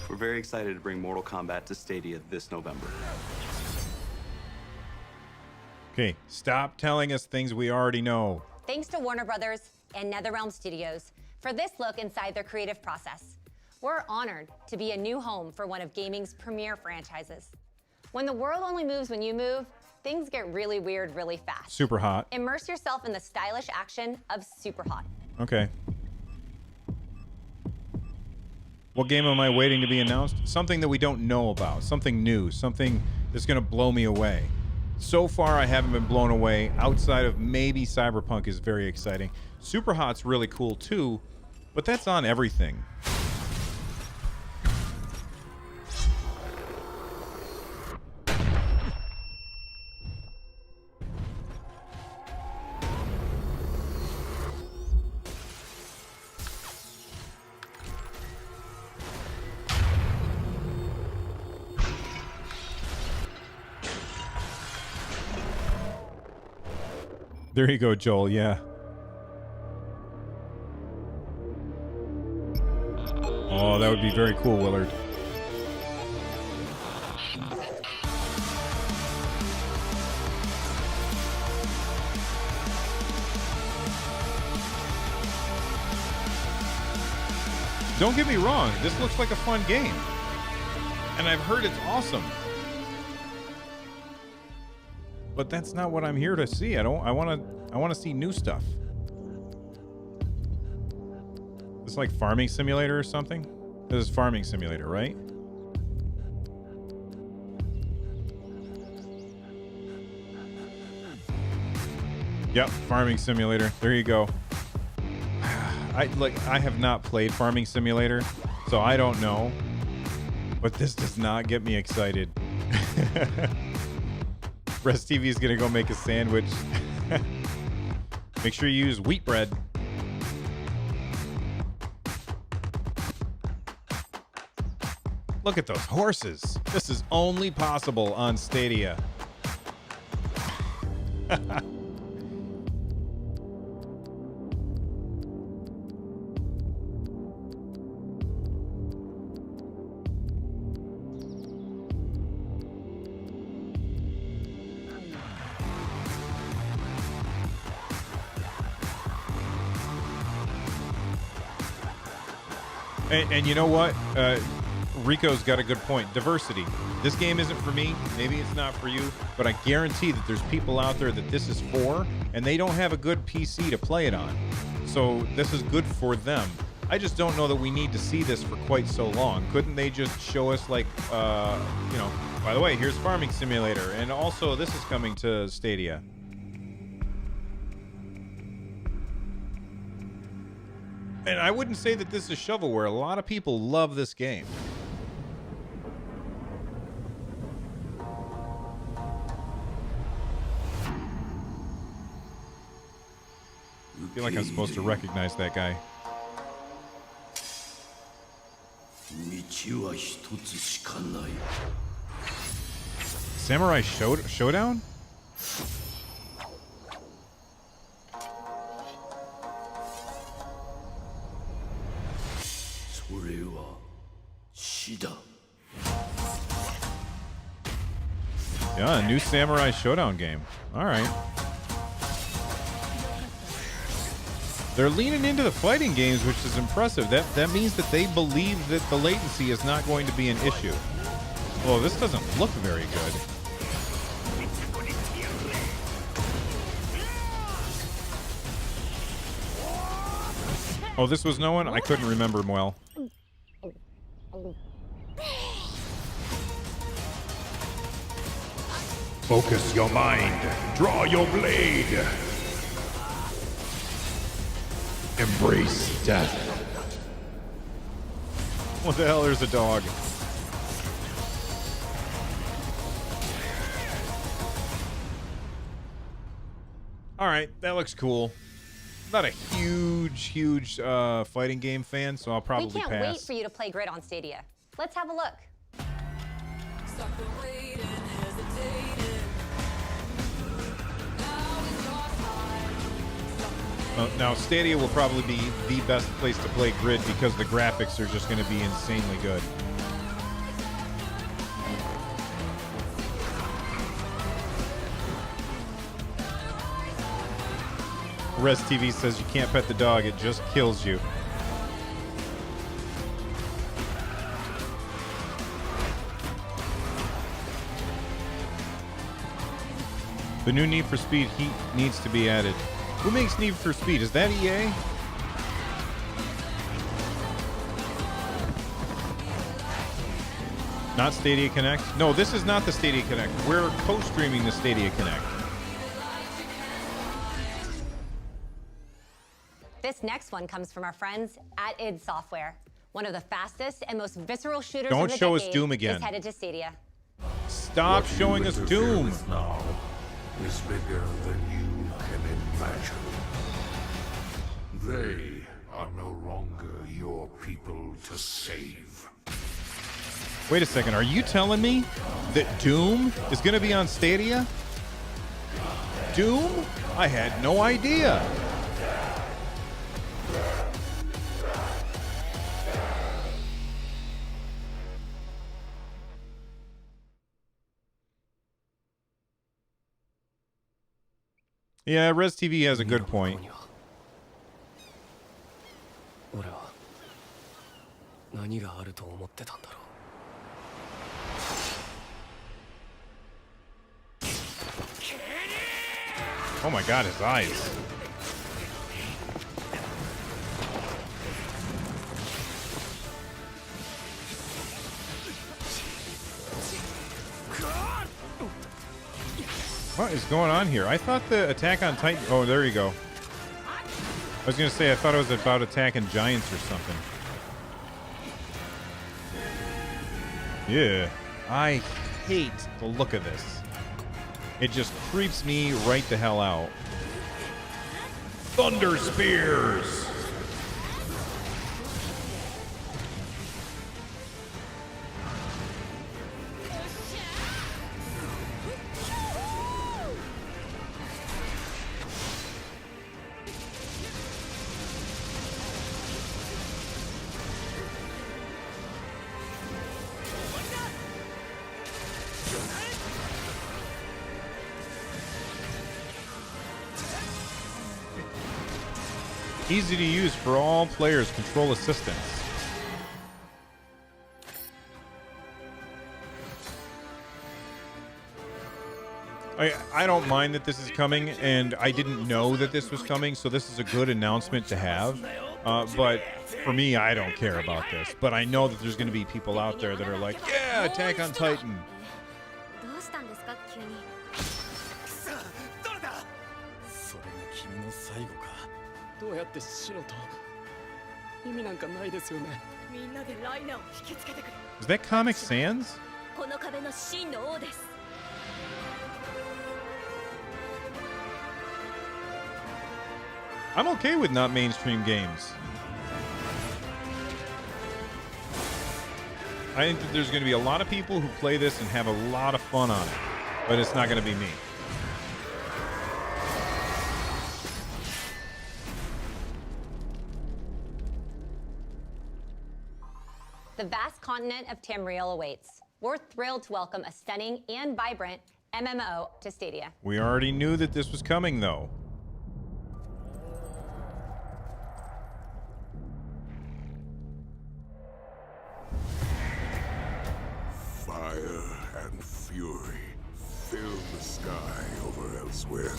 We're very excited to bring Mortal Kombat to Stadia this November. Okay, stop telling us things we already know. Thanks to Warner Brothers and NetherRealm Studios for this look inside their creative process. We're honored to be a new home for one of gaming's premier franchises. When the world only moves when you move, things get really weird really fast. Super hot. Immerse yourself in the stylish action of Super Hot. Okay. What game am I waiting to be announced? Something that we don't know about. Something new. Something that's going to blow me away. So far, I haven't been blown away. Outside of maybe Cyberpunk is very exciting. Super Hot's really cool too, but that's on everything. There you go, Joel. Yeah. Oh, that would be very cool, Willard. Don't get me wrong. This looks like a fun game. And I've heard it's awesome. But that's not what I'm here to see. I want to see new stuff. It's like Farming Simulator or something. This is Farming Simulator, right? Yep, Farming Simulator. There you go. I have not played Farming Simulator, so I don't know. But this does not get me excited. Rest TV is gonna go make a sandwich. Make sure you use wheat bread. Look at those horses. This is only possible on Stadia. And you know what? Rico's got a good point. Diversity. This game isn't for me. Maybe it's not for you. But I guarantee that there's people out there that this is for, and they don't have a good PC to play it on. So this is good for them. I just don't know that we need to see this for quite so long. Couldn't they just show us, like, you know, by the way, here's Farming Simulator, and also this is coming to Stadia. And I wouldn't say that this is shovelware. A lot of people love this game. I feel like I'm supposed to recognize that guy. Samurai Showdown? Yeah, a new Samurai Showdown game. All right. They're leaning into the fighting games, which is impressive. That means that they believe that the latency is not going to be an issue. Oh, this doesn't look very good. Oh, this was no one? I couldn't remember him well. Focus your mind. Draw your blade. Embrace death. What the hell? There's a dog. All right, that looks cool. Not a huge fighting game fan, so I'll probably pass. We can't wait for you to play Grid on Stadia. Let's have a look. Now, Stadia will probably be the best place to play Grid because the graphics are just going to be insanely good. Res TV says you can't pet the dog, it just kills you. The new Need for Speed Heat needs to be added. Who makes Need for Speed? Is that EA? Not Stadia Connect? No, this is not the Stadia Connect. We're co-streaming the Stadia Connect. This next one comes from our friends at id Software. One of the fastest and most visceral shooters Don't of the show us decade Doom again. is headed to Stadia. Stop showing us Doom. Now is bigger than you can imagine. They are no longer your people to save. Wait a second, are you telling me that Doom is going to be on Stadia? Doom? I had no idea. Yeah, Res TV has a good point. Oh my god, his eyes. What is going on here? I thought the Attack on Titan... Oh, there you go. I was going to say, I thought it was about attacking giants or something. Yeah. I hate the look of this. It just creeps me right the hell out. Thunder Spears! Easy to use for all players. Control assistance. I don't mind that this is coming, and I didn't know that this was coming, so this is a good announcement to have. But for me, I don't care about this. But I know that there's going to be people out there that are like, yeah, Attack on Titan. Is that Comic Sans? I'm okay with not mainstream games. I think that there's going to be a lot of people who play this and have a lot of fun on it, but it's not going to be me. The vast continent of Tamriel awaits. We're thrilled to welcome a stunning and vibrant MMO to Stadia. We already knew that this was coming, though. Fire and fury fill the sky over elsewhere.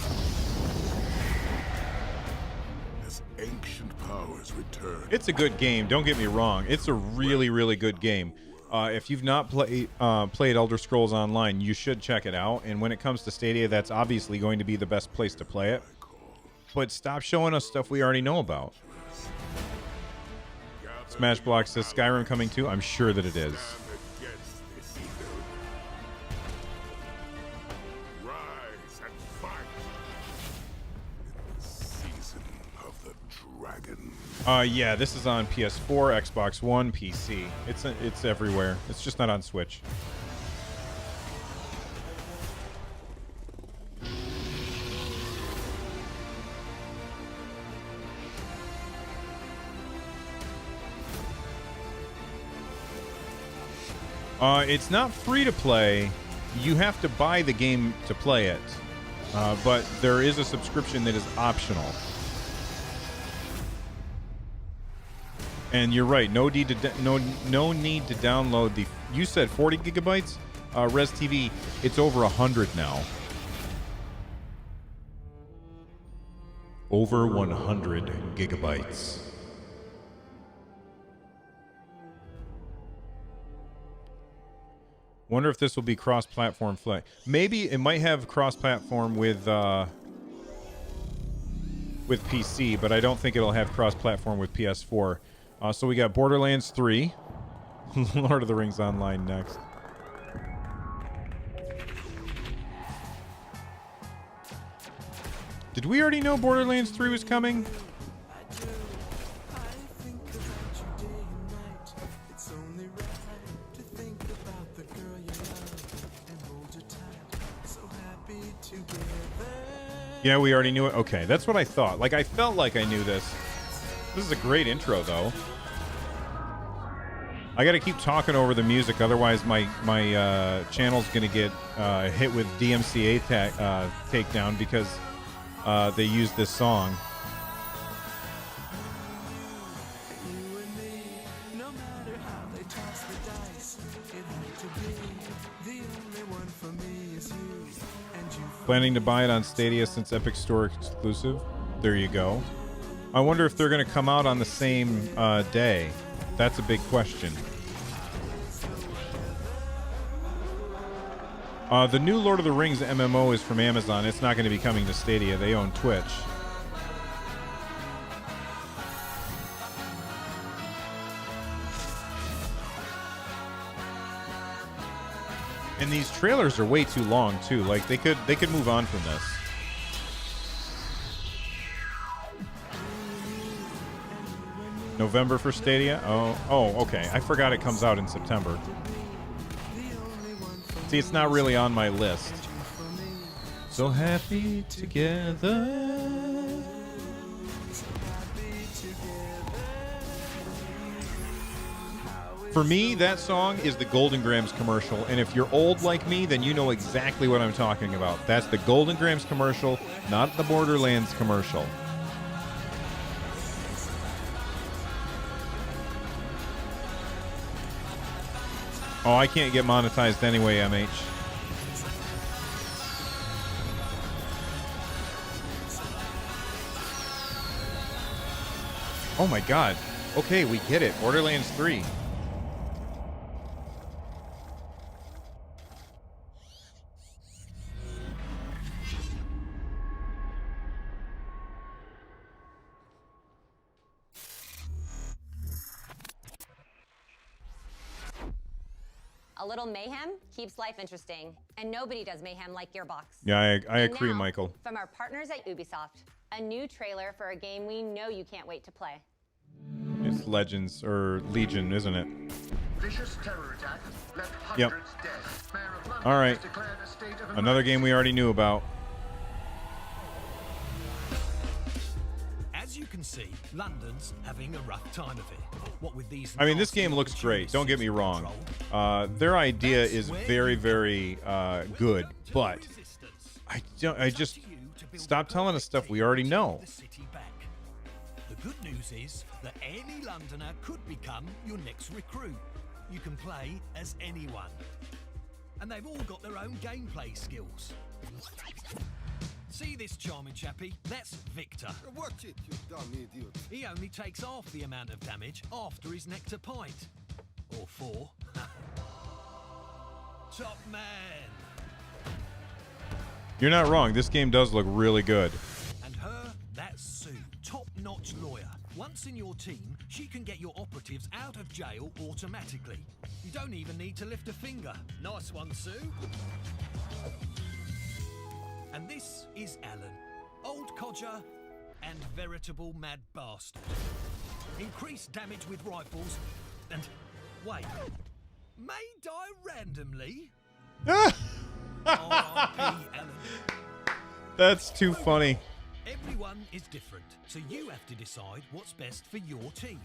As ancient powers return. It's a good game. Don't get me wrong. It's a really, really good game. If you've not played Elder Scrolls Online, you should check it out. And when it comes to Stadia, that's obviously going to be the best place to play it. But stop showing us stuff we already know about. Smashblock says Skyrim coming too. I'm sure that it is. Yeah, this is on PS4, Xbox One, PC. It's everywhere. It's just not on Switch. It's not free to play. You have to buy the game to play it. But there is a subscription that is optional. And you're right. No need to download the. You said 40 gigabytes. Res TV. It's over 100 now. Over 100 gigabytes. Wonder if this will be cross-platform play. Maybe it might have cross-platform with PC, but I don't think it'll have cross-platform with PS4. So we got Borderlands 3, Lord of the Rings Online next. Did we already know Borderlands 3 was coming? Yeah, we already knew it. Okay, that's what I thought. Like, I felt like I knew this. This is a great intro, though. I gotta keep talking over the music, otherwise my channel's gonna get hit with DMCA takedown because they used this song. Planning to buy it on Stadia since Epic Store exclusive. There you go. I wonder if they're going to come out on the same day. That's a big question. The new Lord of the Rings MMO is from Amazon. It's not going to be coming to Stadia. They own Twitch. And these trailers are way too long too. Like they could move on from this. November for Stadia? Oh, okay. I forgot it comes out in September. See, it's not really on my list. So happy together. For me, that song is the Golden Grams commercial, and if you're old like me, then you know exactly what I'm talking about. That's the Golden Grams commercial, not the Borderlands commercial. Oh, I can't get monetized anyway, MH. Oh my god. Okay, we get it. Borderlands 3. A little mayhem keeps life interesting, and nobody does mayhem like Gearbox. Yeah, I And agree, now, Michael. From our partners at Ubisoft, a new trailer for a game we know you can't wait to play. It's Legends, or Legion, isn't it? Vicious terror attack left Yep. hundreds dead. Mayor of London All right. has declared a state of Another game we already knew about. As you can see, London's having a rough time of it. What with these I mean, this game looks great. Don't get me wrong. Their idea is very, very good, but I just stop telling us stuff we already know. The good news is that any Londoner could become your next recruit. You can play as anyone. And they've all got their own gameplay skills. See this charming chappie? That's Victor. Watch it, you dumb idiot. He only takes half the amount of damage after his nectar pint. Or 4. Top man. You're not wrong. This game does look really good. And her, that's Sue, top-notch lawyer. Once in your team, she can get your operatives out of jail automatically. You don't even need to lift a finger. Nice one, Sue. And this is Alan, old codger and veritable mad bastard. Increased damage with rifles and... wait. May die randomly? R.I.P. Alan. That's too funny. Everyone is different, so you have to decide what's best for your team.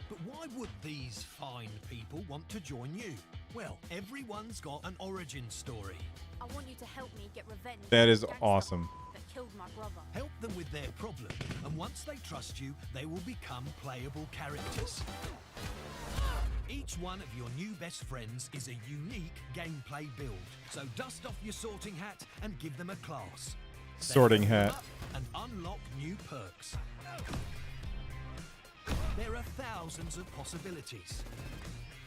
But why would these fine people want to join you? Well, everyone's got an origin story. I want you to help me get revenge. That is awesome. That killed my brother. Help them with their problem, and once they trust you, they will become playable characters. Each one of your new best friends is a unique gameplay build, so dust off your sorting hat and give them a class. Sorting hat. And unlock new perks. There are thousands of possibilities.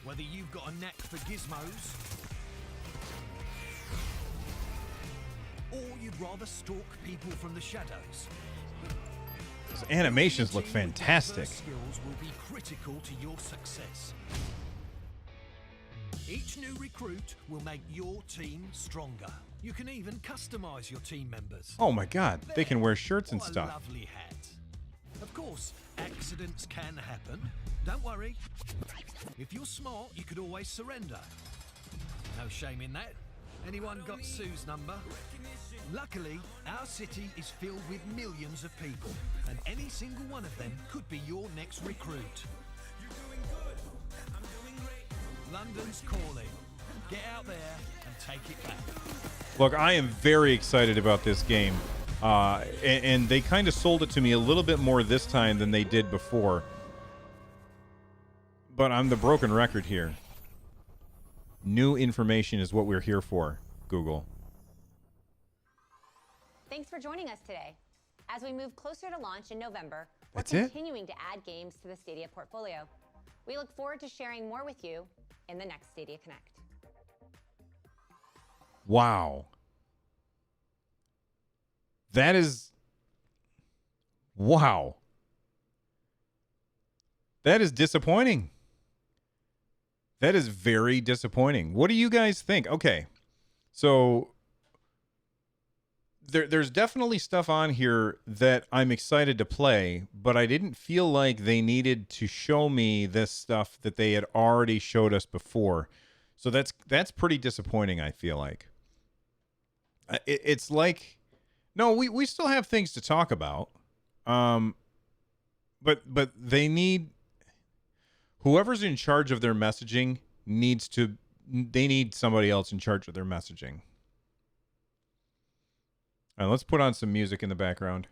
Whether you've got a knack for gizmos, or you'd rather stalk people from the shadows. Those animations look fantastic. Skills will be critical to your success. Each new recruit will make your team stronger. You can even customize your team members. Oh my god, they can wear shirts and What a stuff. lovely hat. Of course, accidents can happen. Don't worry. If you're smart, you could always surrender. No shame in that. Anyone got Sue's number? Luckily, our city is filled with millions of people, and any single one of them could be your next recruit. London's calling. Get out there and take it back. Look, I am very excited about this game. And they kind of sold it to me a little bit more this time than they did before. But I'm the broken record here. New information is what we're here for, Google. Thanks for joining us today. As we move closer to launch in November, we're That's it? continuing to add games to the Stadia portfolio. We look forward to sharing more with you in the next Stadia Connect. Wow. That is... Wow. That is disappointing. That is very disappointing. What do you guys think? Okay. So there's definitely stuff on here that I'm excited to play, but I didn't feel like they needed to show me this stuff that they had already showed us before. So that's pretty disappointing, I feel like. It's like, no, we still have things to talk about. But they need, whoever's in charge of their messaging they need somebody else in charge of their messaging. All right, let's put on some music in the background.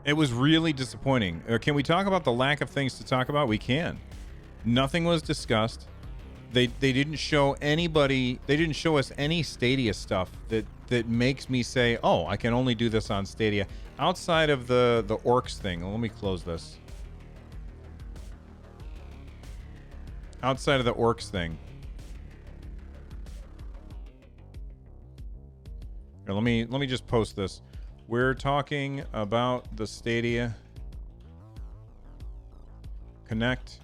It was really disappointing. Can we talk about the lack of things to talk about? We can. Nothing was discussed. They didn't show anybody. They didn't show us any Stadia stuff that makes me say, "Oh, I can only do this on Stadia." Outside of the orcs thing. Let me close this. Outside of the orcs thing. Here, let me just post this. We're talking about the Stadia Connect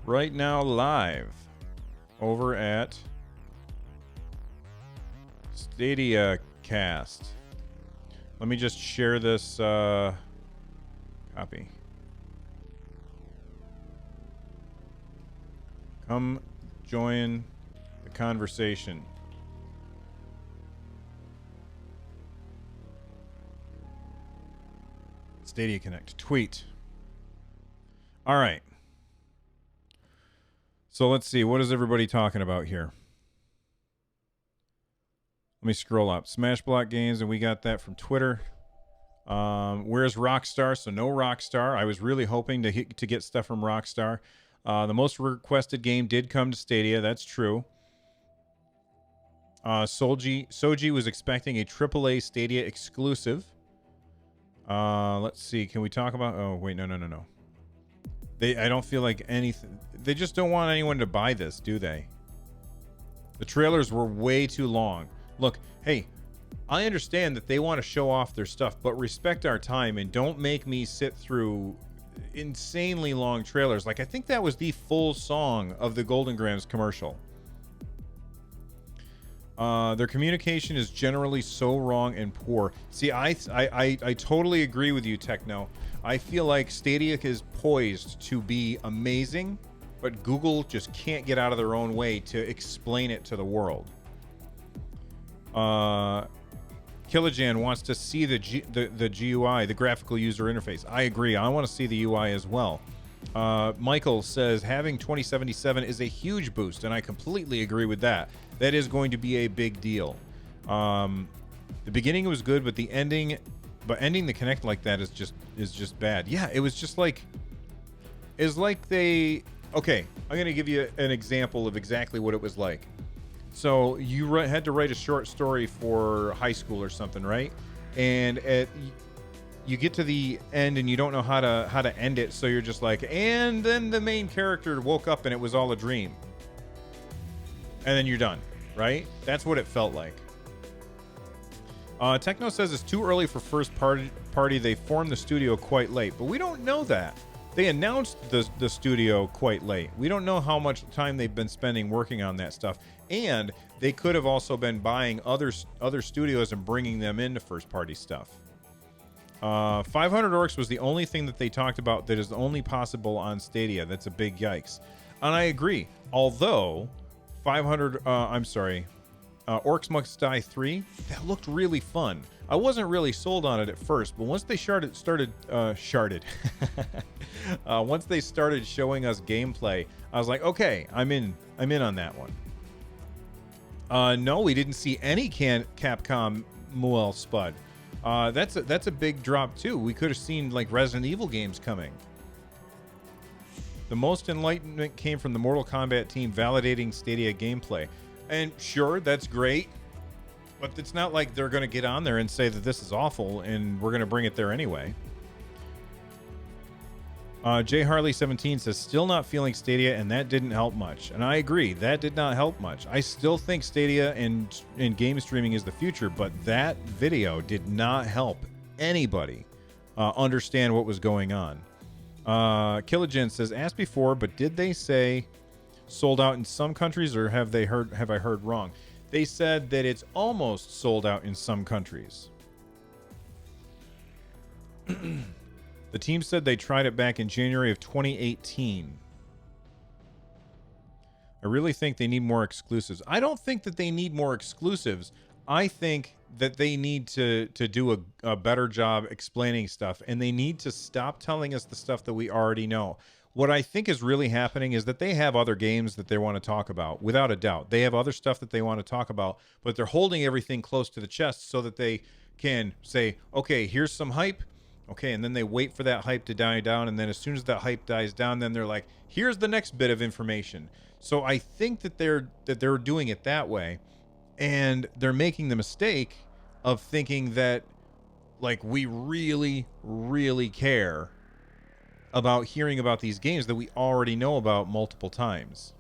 right now live over at Stadia Cast. Let me just share this copy. Come join the conversation. Stadia Connect. Tweet. All right. So let's see. What is everybody talking about here? Let me scroll up. Smashblock Games, and we got that from Twitter. Where's Rockstar? So no Rockstar. I was really hoping to get stuff from Rockstar. The most requested game did come to Stadia. That's true. Soji was expecting a AAA Stadia exclusive. Let's see. Can we talk about... Oh, wait. No. I don't feel like anything... They just don't want anyone to buy this, do they? The trailers were way too long. Look, hey, I understand that they want to show off their stuff, but respect our time and don't make me sit through insanely long trailers. Like, I think that was the full song of the Golden Grams commercial. Their communication is generally so wrong and poor. See, I totally agree with you, Techno. I feel like Stadia is poised to be amazing, but Google just can't get out of their own way to explain it to the world. Killajan wants to see the GUI, the graphical user interface. I agree. I want to see the UI as well. Michael says having 2077 is a huge boost, and I completely agree with that. That is going to be a big deal. The beginning was good, but ending the Connect like that is just bad. Yeah, it was just like, it's like they... Okay, I'm going to give you an example of exactly what it was like. So you had to write a short story for high school or something, right? And you get to the end and you don't know how to end it, so you're just like, and then the main character woke up and it was all a dream. And then you're done, right? That's what it felt like. Techno says it's too early for first party. They formed the studio quite late, but we don't know that. They announced the studio quite late. We don't know how much time they've been spending working on that stuff. And they could have also been buying other studios and bringing them into first party stuff. 500 Orcs was the only thing that they talked about that is only possible on Stadia. That's a big yikes. And I agree. Although 500, Orcs Must Die 3, that looked really fun. I wasn't really sold on it at first, but once they once they started showing us gameplay, I was like, okay, I'm in on that one. No, we didn't see any Capcom Muel Spud. That's a big drop too. We could have seen like Resident Evil games coming. The most enlightenment came from the Mortal Kombat team validating Stadia gameplay. And sure, that's great. But it's not like they're going to get on there and say that this is awful and we're going to bring it there anyway. J Harley 17 says, still not feeling Stadia, and that didn't help much. And I agree, that did not help much. I still think Stadia and game streaming is the future, but that video did not help anybody understand what was going on. Killagen says, asked before, but did they say sold out in some countries, or have I heard wrong? They said that it's almost sold out in some countries. The team said they tried it back in January of 2018. I really think they need more exclusives. I don't think that they need more exclusives. I think that they need to do a better job explaining stuff, and they need to stop telling us the stuff that we already know. What I think is really happening is that they have other games that they want to talk about, without a doubt. They have other stuff that they want to talk about, but they're holding everything close to the chest so that they can say, okay, here's some hype. Okay, and then they wait for that hype to die down, and then as soon as that hype dies down, then they're like, here's the next bit of information. So I think that they're doing it that way, and they're making the mistake of thinking that like we really, really care about hearing about these games that we already know about multiple times.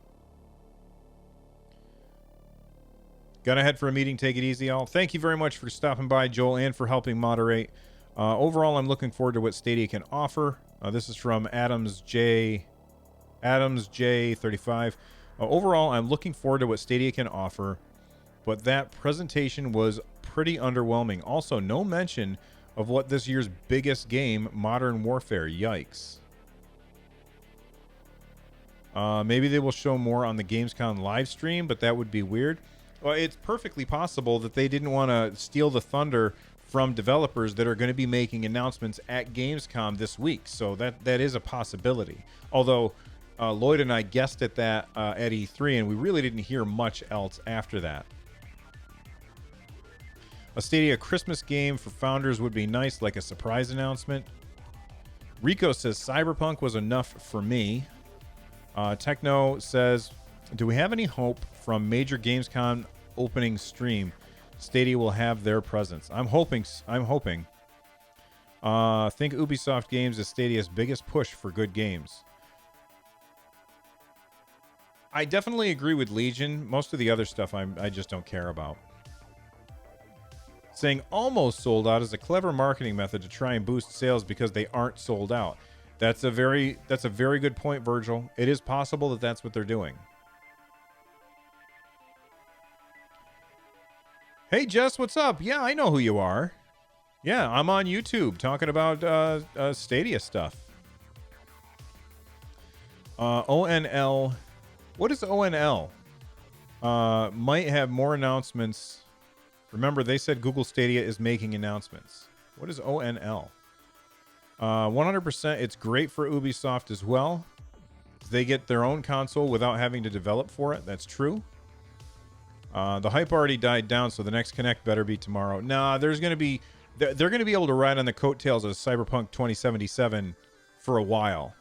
Gotta head for a meeting. Take it easy, all. Thank you very much for stopping by, Joel, and for helping moderate. Overall, I'm looking forward to what Stadia can offer. This is from Adams J35. Overall, I'm looking forward to what Stadia can offer, but that presentation was pretty underwhelming. Also, no mention of what this year's biggest game, Modern Warfare. Yikes. Maybe they will show more on the Gamescom live stream, but that would be weird. Well, it's perfectly possible that they didn't want to steal the thunder from developers that are going to be making announcements at Gamescom this week. So that is a possibility. Although Lloyd and I guessed at that at E3, and we really didn't hear much else after that. A Stadia Christmas game for founders would be nice, like a surprise announcement. Rico says Cyberpunk was enough for me. Techno says, do we have any hope from major Gamescom opening stream Stadia will have their presence? I'm hoping. Think Ubisoft Games is Stadia's biggest push for good games. I definitely agree with Legion. Most of the other stuff I just don't care about. Saying almost sold out is a clever marketing method to try and boost sales because they aren't sold out. That's a very good point, Virgil. It is possible that that's what they're doing. Hey, Jess, what's up? Yeah, I know who you are. Yeah, I'm on YouTube talking about Stadia stuff. ONL. What is ONL? Might have more announcements. Remember, they said Google Stadia is making announcements. What is ONL? 100%, it's great for Ubisoft as well. They get their own console without having to develop for it. That's true. The hype already died down, so the next Connect better be tomorrow. Nah, they're going to be able to ride on the coattails of Cyberpunk 2077 for a while.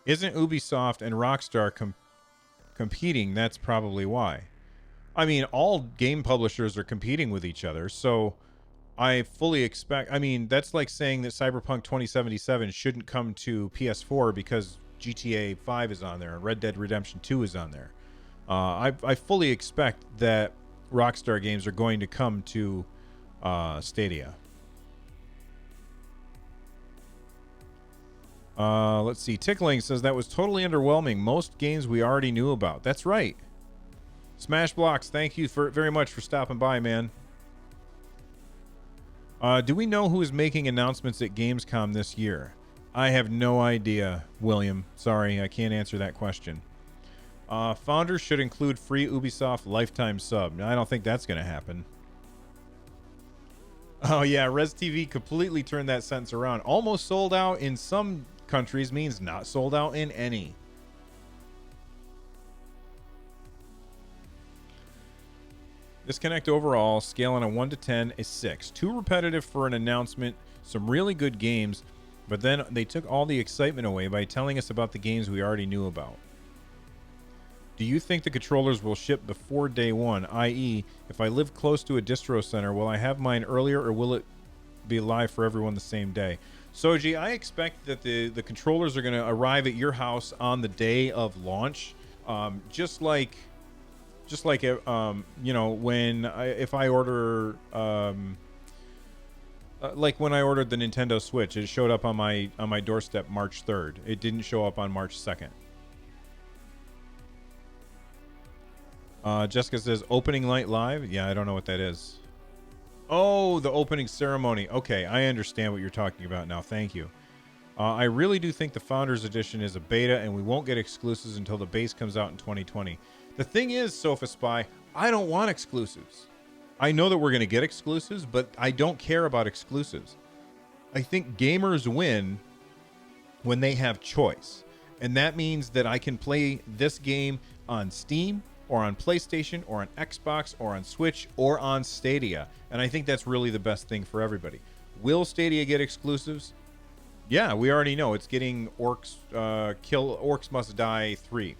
Isn't Ubisoft and Rockstar competing? That's probably why. I mean, all game publishers are competing with each other, so I fully expect... I mean, that's like saying that Cyberpunk 2077 shouldn't come to PS4 because GTA 5 is on there and Red Dead Redemption 2 is on there. I fully expect that Rockstar games are going to come to Stadia. Let's see. Tickling says that was totally underwhelming. Most games we already knew about. That's right. Smash Blocks, thank you very much for stopping by, man. Do we know who is making announcements at Gamescom this year? I have no idea, William. Sorry, I can't answer that question. Founders should include free Ubisoft lifetime sub. I don't think that's going to happen. Oh, yeah, Res TV completely turned that sentence around. Almost sold out in some countries means not sold out in any. Disconnect overall, scale on a 1 to 10, a 6. Too repetitive for an announcement, some really good games, but then they took all the excitement away by telling us about the games we already knew about. Do you think the controllers will ship before day one, i.e., if I live close to a distro center, will I have mine earlier or will it be live for everyone the same day? Soji, I expect that the controllers are going to arrive at your house on the day of launch, just like when if I order like when I ordered the Nintendo Switch, it showed up on my doorstep March 3rd. It didn't show up on March 2nd. Jessica says opening night live. Yeah, I don't know what that is. Oh, the opening ceremony. Okay, I understand what you're talking about now. Thank you. I really do think the Founders Edition is a beta, and we won't get exclusives until the base comes out in 2020. The thing is, Sofa Spy, I don't want exclusives. I know that we're going to get exclusives, but I don't care about exclusives. I think gamers win when they have choice. And that means that I can play this game on Steam, or on PlayStation, or on Xbox, or on Switch, or on Stadia. And I think that's really the best thing for everybody. Will Stadia get exclusives? Yeah, we already know. It's getting Orcs Must Die 3.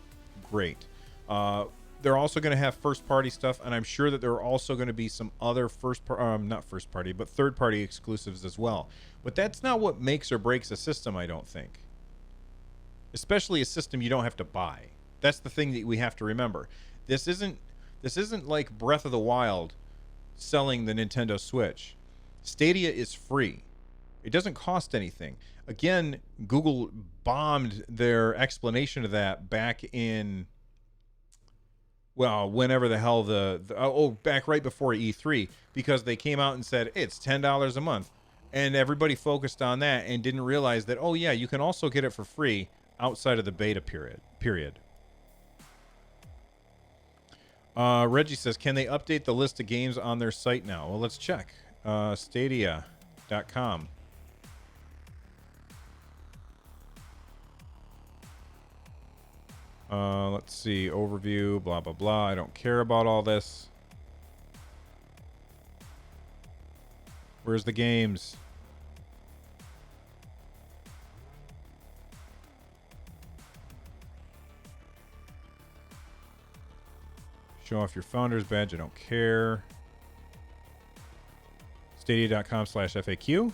Great. They're also going to have first-party stuff, and I'm sure that there are also going to be some other not first-party, but third-party exclusives as well. But that's not what makes or breaks a system, I don't think. Especially a system you don't have to buy. That's the thing that we have to remember. This isn't like Breath of the Wild selling the Nintendo Switch. Stadia is free. It doesn't cost anything. Again, Google bombed their explanation of that back in, well, whenever the hell back right before E3, because they came out and said it's $10 a month, and everybody focused on that and didn't realize that, oh yeah, you can also get it for free outside of the beta period. Reggie says, can they update the list of games on their site now? Well, let's check. Stadia.com. Let's see. Overview, blah, blah, blah. I don't care about all this. Where's the games? Show off your founder's badge. I don't care. Stadia.com/FAQ.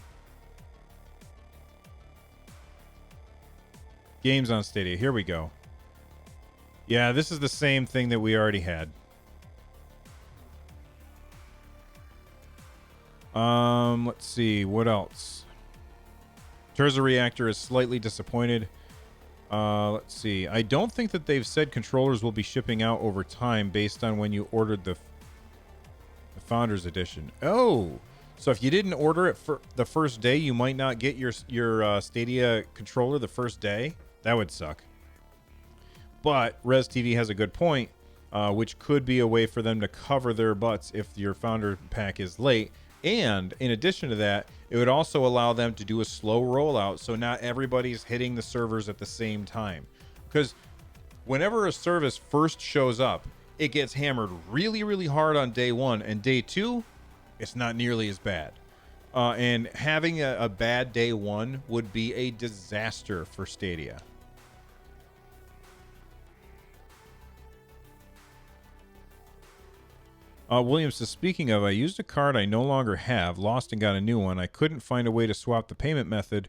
Games on Stadia. Here we go. Yeah, this is the same thing that we already had. Let's see. What else? Terza Reactor is slightly disappointed. Let's see. I don't think that they've said controllers will be shipping out over time based on when you ordered the Founders Edition. Oh, so if you didn't order it for the first day, you might not get your Stadia controller the first day. That would suck. But Res TV has a good point, which could be a way for them to cover their butts if your Founder pack is late. And in addition to that, it would also allow them to do a slow rollout so not everybody's hitting the servers at the same time. Because whenever a service first shows up, it gets hammered really, really hard on day one. And day two, it's not nearly as bad. And having a bad day one would be a disaster for Stadia. Williams says, speaking of, I used a card I no longer have, lost and got a new one. I couldn't find a way to swap the payment method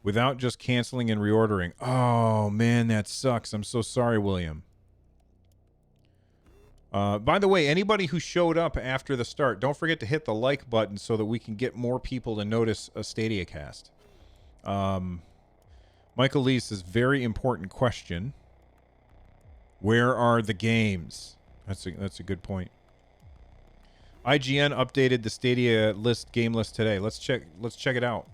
without just canceling and reordering. Oh, man, that sucks. I'm so sorry, William. By the way, anybody who showed up after the start, don't forget to hit the like button so that we can get more people to notice a Stadia cast. Michael Lee says, very important question. Where are the games? That's a good point. IGN updated the Stadia game list today. Let's check it out.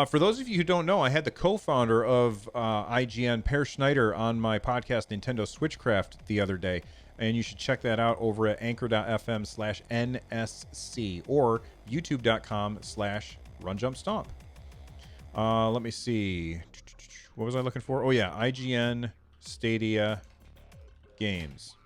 For those of you who don't know, I had the co-founder of IGN, Per Schneider, on my podcast Nintendo Switchcraft the other day, and you should check that out over at anchor.fm/NSC or youtube.com/RunJumpStomp. Let me see. What was I looking for? Oh yeah, IGN Stadia games.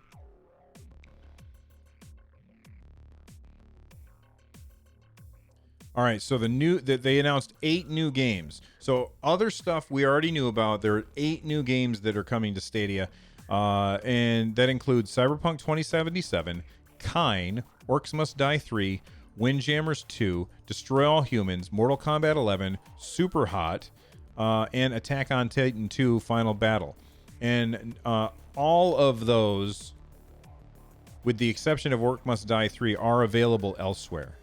All right, so they announced 8 new games. So other stuff we already knew about. There are 8 new games that are coming to Stadia, and that includes Cyberpunk 2077, Kine, Orcs Must Die 3, Windjammers 2, Destroy All Humans, Mortal Kombat 11, Super Hot, and Attack on Titan 2 Final Battle. And all of those, with the exception of Orc Must Die 3, are available elsewhere.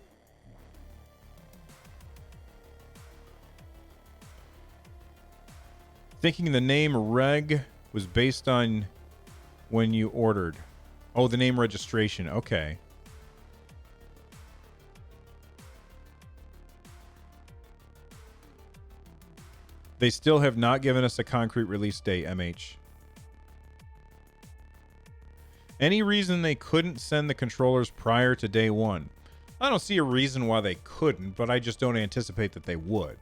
Thinking the name Reg was based on when you ordered. Oh, the name registration. Okay. They still have not given us a concrete release date, MH. Any reason they couldn't send the controllers prior to day one? I don't see a reason why they couldn't, but I just don't anticipate that they would.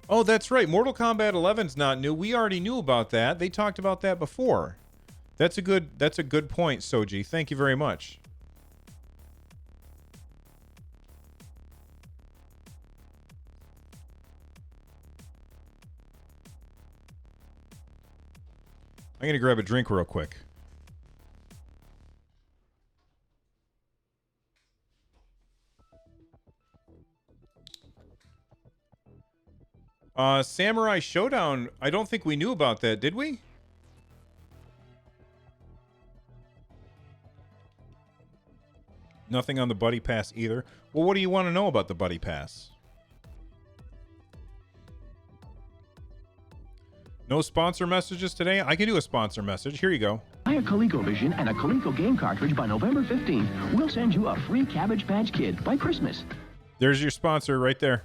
Oh, that's right. Mortal Kombat 11's not new. We already knew about that. They talked about that before. That's a good point, Soji. Thank you very much. I'm going to grab a drink real quick. Samurai Showdown, I don't think we knew about that, did we? Nothing on the Buddy Pass either. Well, what do you want to know about the Buddy Pass? No sponsor messages today? I can do a sponsor message. Here you go. Buy a ColecoVision and a Coleco game cartridge by November 15th. We'll send you a free Cabbage Patch Kid by Christmas. There's your sponsor right there.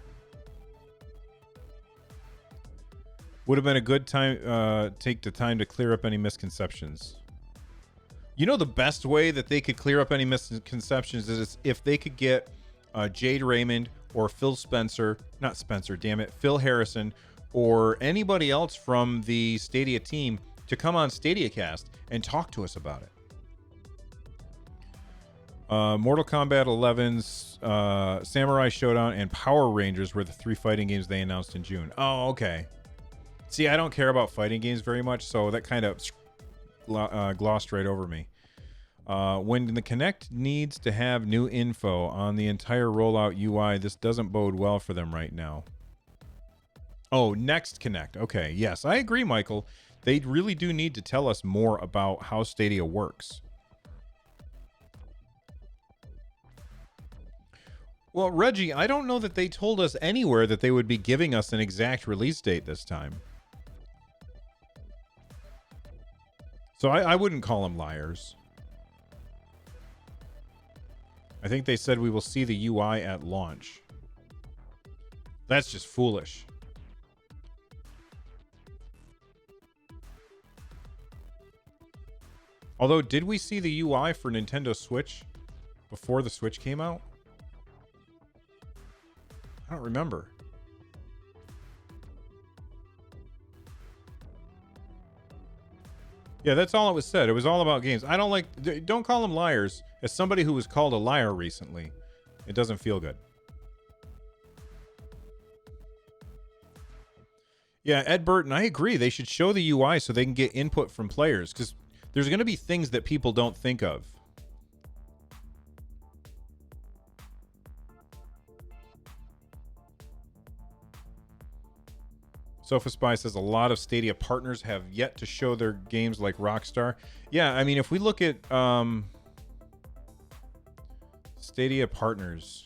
Would have been a good time, take the time to clear up any misconceptions. You know, the best way that they could clear up any misconceptions is if they could get Jade Raymond or Phil Harrison, or anybody else from the Stadia team to come on StadiaCast and talk to us about it. Mortal Kombat 11's Samurai Showdown and Power Rangers were the 3 fighting games they announced in June. Oh, okay. See, I don't care about fighting games very much, so that kind of glossed right over me. When the Kinect needs to have new info on the entire rollout UI, this doesn't bode well for them right now. Oh, next Kinect. Okay, yes, I agree, Michael. They really do need to tell us more about how Stadia works. Well, Reggie, I don't know that they told us anywhere that they would be giving us an exact release date this time. So I wouldn't call them liars. I think they said we will see the UI at launch. That's just foolish. Although, did we see the UI for Nintendo Switch before the Switch came out? I don't remember. Yeah, that's all it was said. It was all about games. I don't call them liars. As somebody who was called a liar recently, it doesn't feel good. Yeah, Ed Burton, I agree. They should show the UI so they can get input from players, because there's going to be things that people don't think of. SofaSpy says a lot of Stadia partners have yet to show their games like Rockstar. Yeah, I mean, if we look at Stadia partners.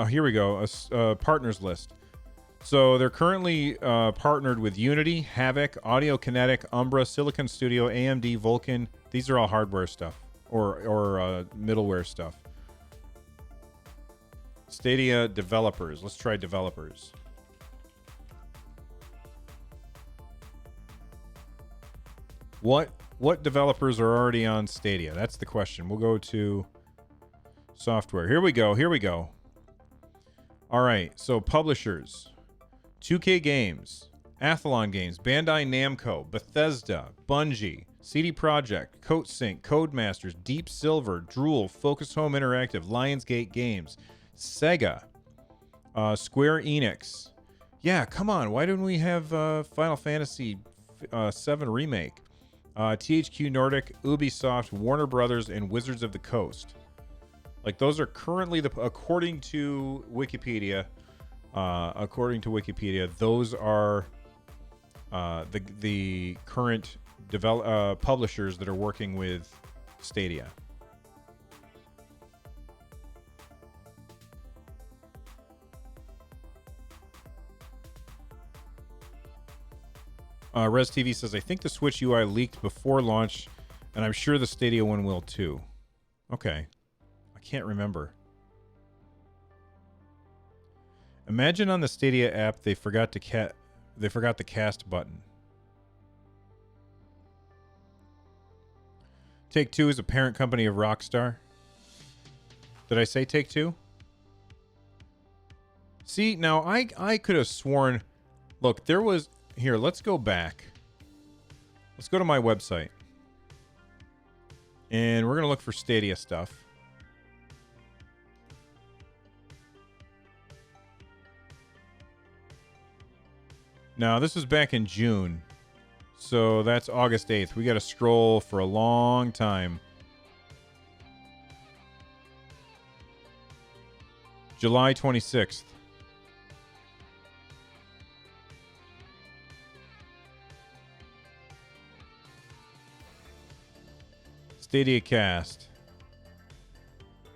Here we go, a partners list. So they're currently partnered with Unity, Havok, Audio Kinetic, Umbra, Silicon Studio, AMD, Vulkan. These are all hardware stuff or middleware stuff. Stadia developers. Let's try developers. What developers are already on Stadia? That's the question. We'll go to software. Here we go. All right, so publishers. 2K Games, Athlon Games, Bandai Namco, Bethesda, Bungie, CD Projekt, Coatsink, Codemasters, Deep Silver, Drool, Focus Home Interactive, Lionsgate Games, Sega, Square Enix. Yeah, come on. Why didn't we have Final Fantasy VII Remake? THQ Nordic, Ubisoft, Warner Brothers, and Wizards of the Coast. Like, those are currently according to Wikipedia. Those are the current publishers that are working with Stadia. Res TV says, I think the Switch UI leaked before launch, and I'm sure the Stadia one will too. Okay. I can't remember. Imagine on the Stadia app they forgot the cast button. Take-Two is a parent company of Rockstar. Did I say Take-Two? See, now I could have sworn... Look, there was... Here, let's go back. Let's go to my website. And we're going to look for Stadia stuff. Now, this was back in June. So that's August 8th. We got to scroll for a long time. July 26th. Stadia Cast.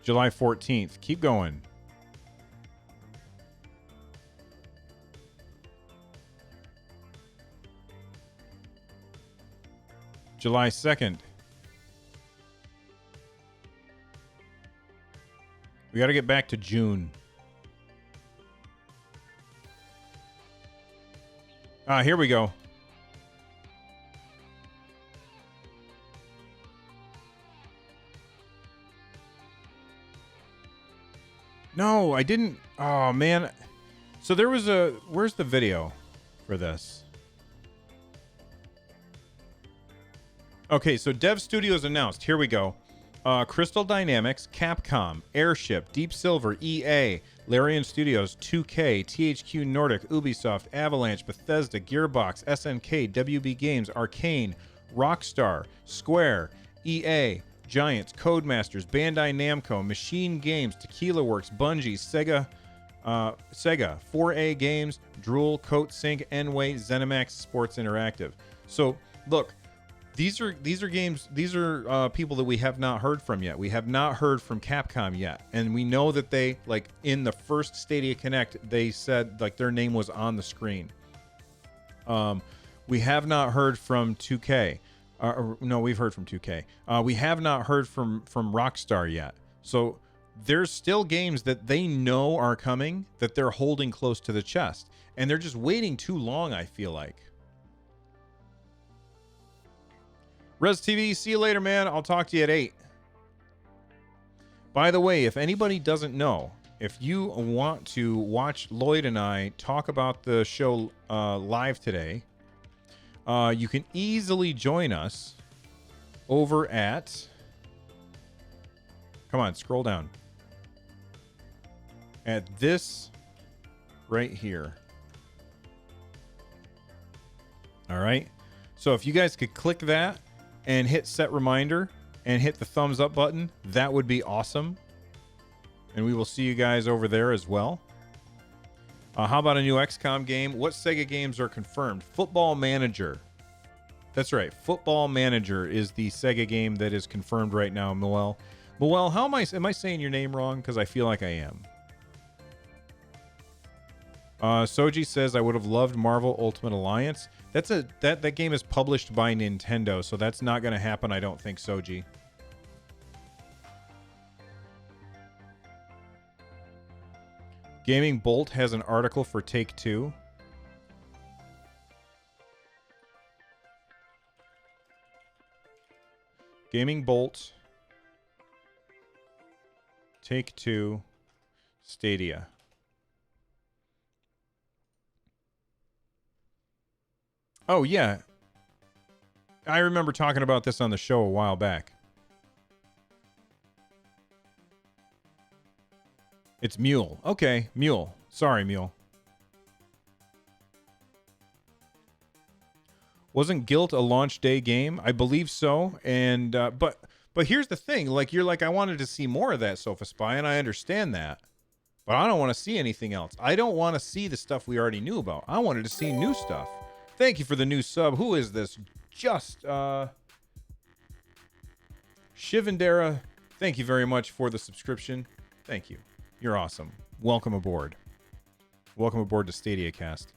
July 14th. Keep going. July 2nd. We got to get back to June. Here we go. No, I didn't. Oh, man. So there was a... Where's the video for this? Okay, so Dev Studios announced. Here we go. Crystal Dynamics, Capcom, Airship, Deep Silver, EA, Larian Studios, 2K, THQ Nordic, Ubisoft, Avalanche, Bethesda, Gearbox, SNK, WB Games, Arcane, Rockstar, Square, EA, Giants, Codemasters, Bandai Namco, Machine Games, Tequila Works, Bungie, Sega, 4A Games, Drool, Coatsink, Enway, ZeniMax Sports Interactive. So, look, these are games, these are people that we have not heard from yet. We have not heard from Capcom yet. And we know that they, like, in the first Stadia Connect, they said, like, their name was on the screen. We have not heard from 2K. No, we've heard from 2K. We have not heard from Rockstar yet. So there's still games that they know are coming that they're holding close to the chest. And they're just waiting too long, I feel like. Res TV, see you later, man. I'll talk to you at 8. By the way, if anybody doesn't know, if you want to watch Lloyd and I talk about the show live today, you can easily join us over at... Come on, scroll down. At this right here. All right. So if you guys could click that and hit set reminder and hit the thumbs up button, that would be awesome. And we will see you guys over there as well. How about a new XCOM game? What Sega games are confirmed? Football Manager. That's right. Football Manager is the Sega game that is confirmed right now, Moel. Moel, how am I saying your name wrong? Because I feel like I am. Soji says, I would have loved Marvel Ultimate Alliance. That game is published by Nintendo, so that's not going to happen, I don't think, Soji. Gaming Bolt has an article for Take-Two. Gaming Bolt, Take-Two, Stadia. Oh, yeah. I remember talking about this on the show a while back. It's Mule. Okay, Mule. Sorry, Mule. Wasn't Guilt a launch day game? I believe so. And but here's the thing. Like, you're like, I wanted to see more of that, Sofa Spy, and I understand that. But I don't want to see anything else. I don't want to see the stuff we already knew about. I wanted to see new stuff. Thank you for the new sub. Who is this? Just Shivendera. Thank you very much for the subscription. Thank you. You're awesome. Welcome aboard. Welcome aboard to Stadia Cast.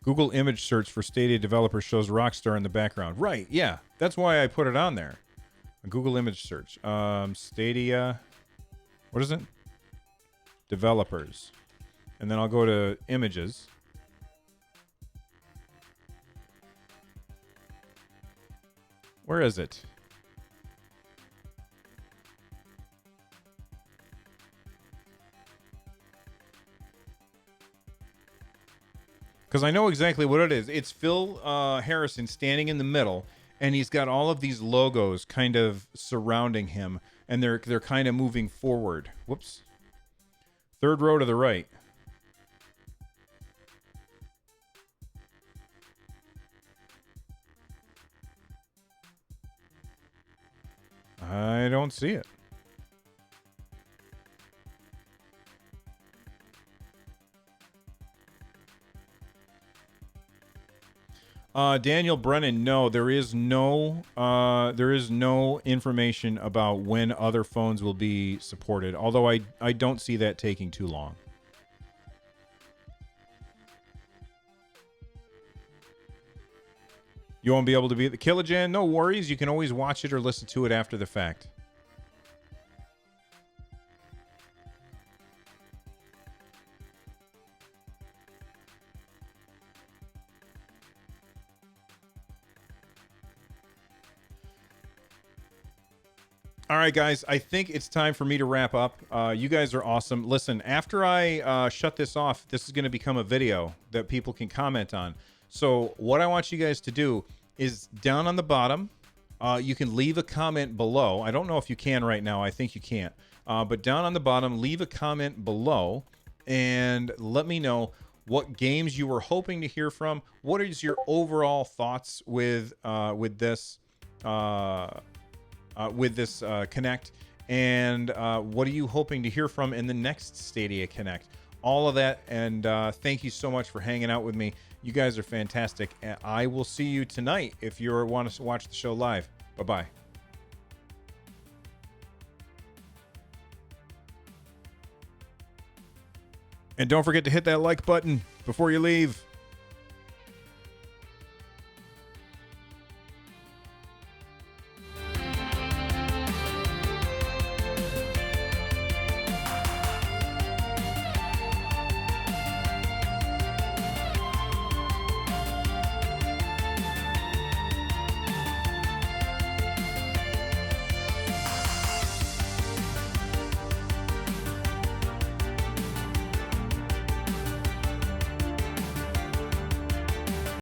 Google image search for Stadia developer shows Rockstar in the background. Right, yeah. That's why I put it on there. A Google image search. Stadia. What is it? Developers. And then I'll go to images. Where is it? Because I know exactly what it is. It's Phil Harrison standing in the middle, and he's got all of these logos kind of surrounding him, and they're kind of moving forward. Whoops. Third row to the right. I don't see it. Daniel Brennan, no, there is no information about when other phones will be supported. Although I don't see that taking too long. You won't be able to be at the Killajan? No worries. You can always watch it or listen to it after the fact. All right, guys, I think it's time for me to wrap up. You guys are awesome. Listen, after I shut this off, this is going to become a video that people can comment on. So what I want you guys to do is down on the bottom, you can leave a comment below. I don't know if you can right now. I think you can't. But down on the bottom, leave a comment below and let me know what games you were hoping to hear from. What is your overall thoughts with this Connect, and what are you hoping to hear from in the next Stadia Connect? All of that, and thank you so much for hanging out with me. You guys are fantastic, and I will see you tonight if you want to watch the show live. Bye-bye. And don't forget to hit that like button before you leave.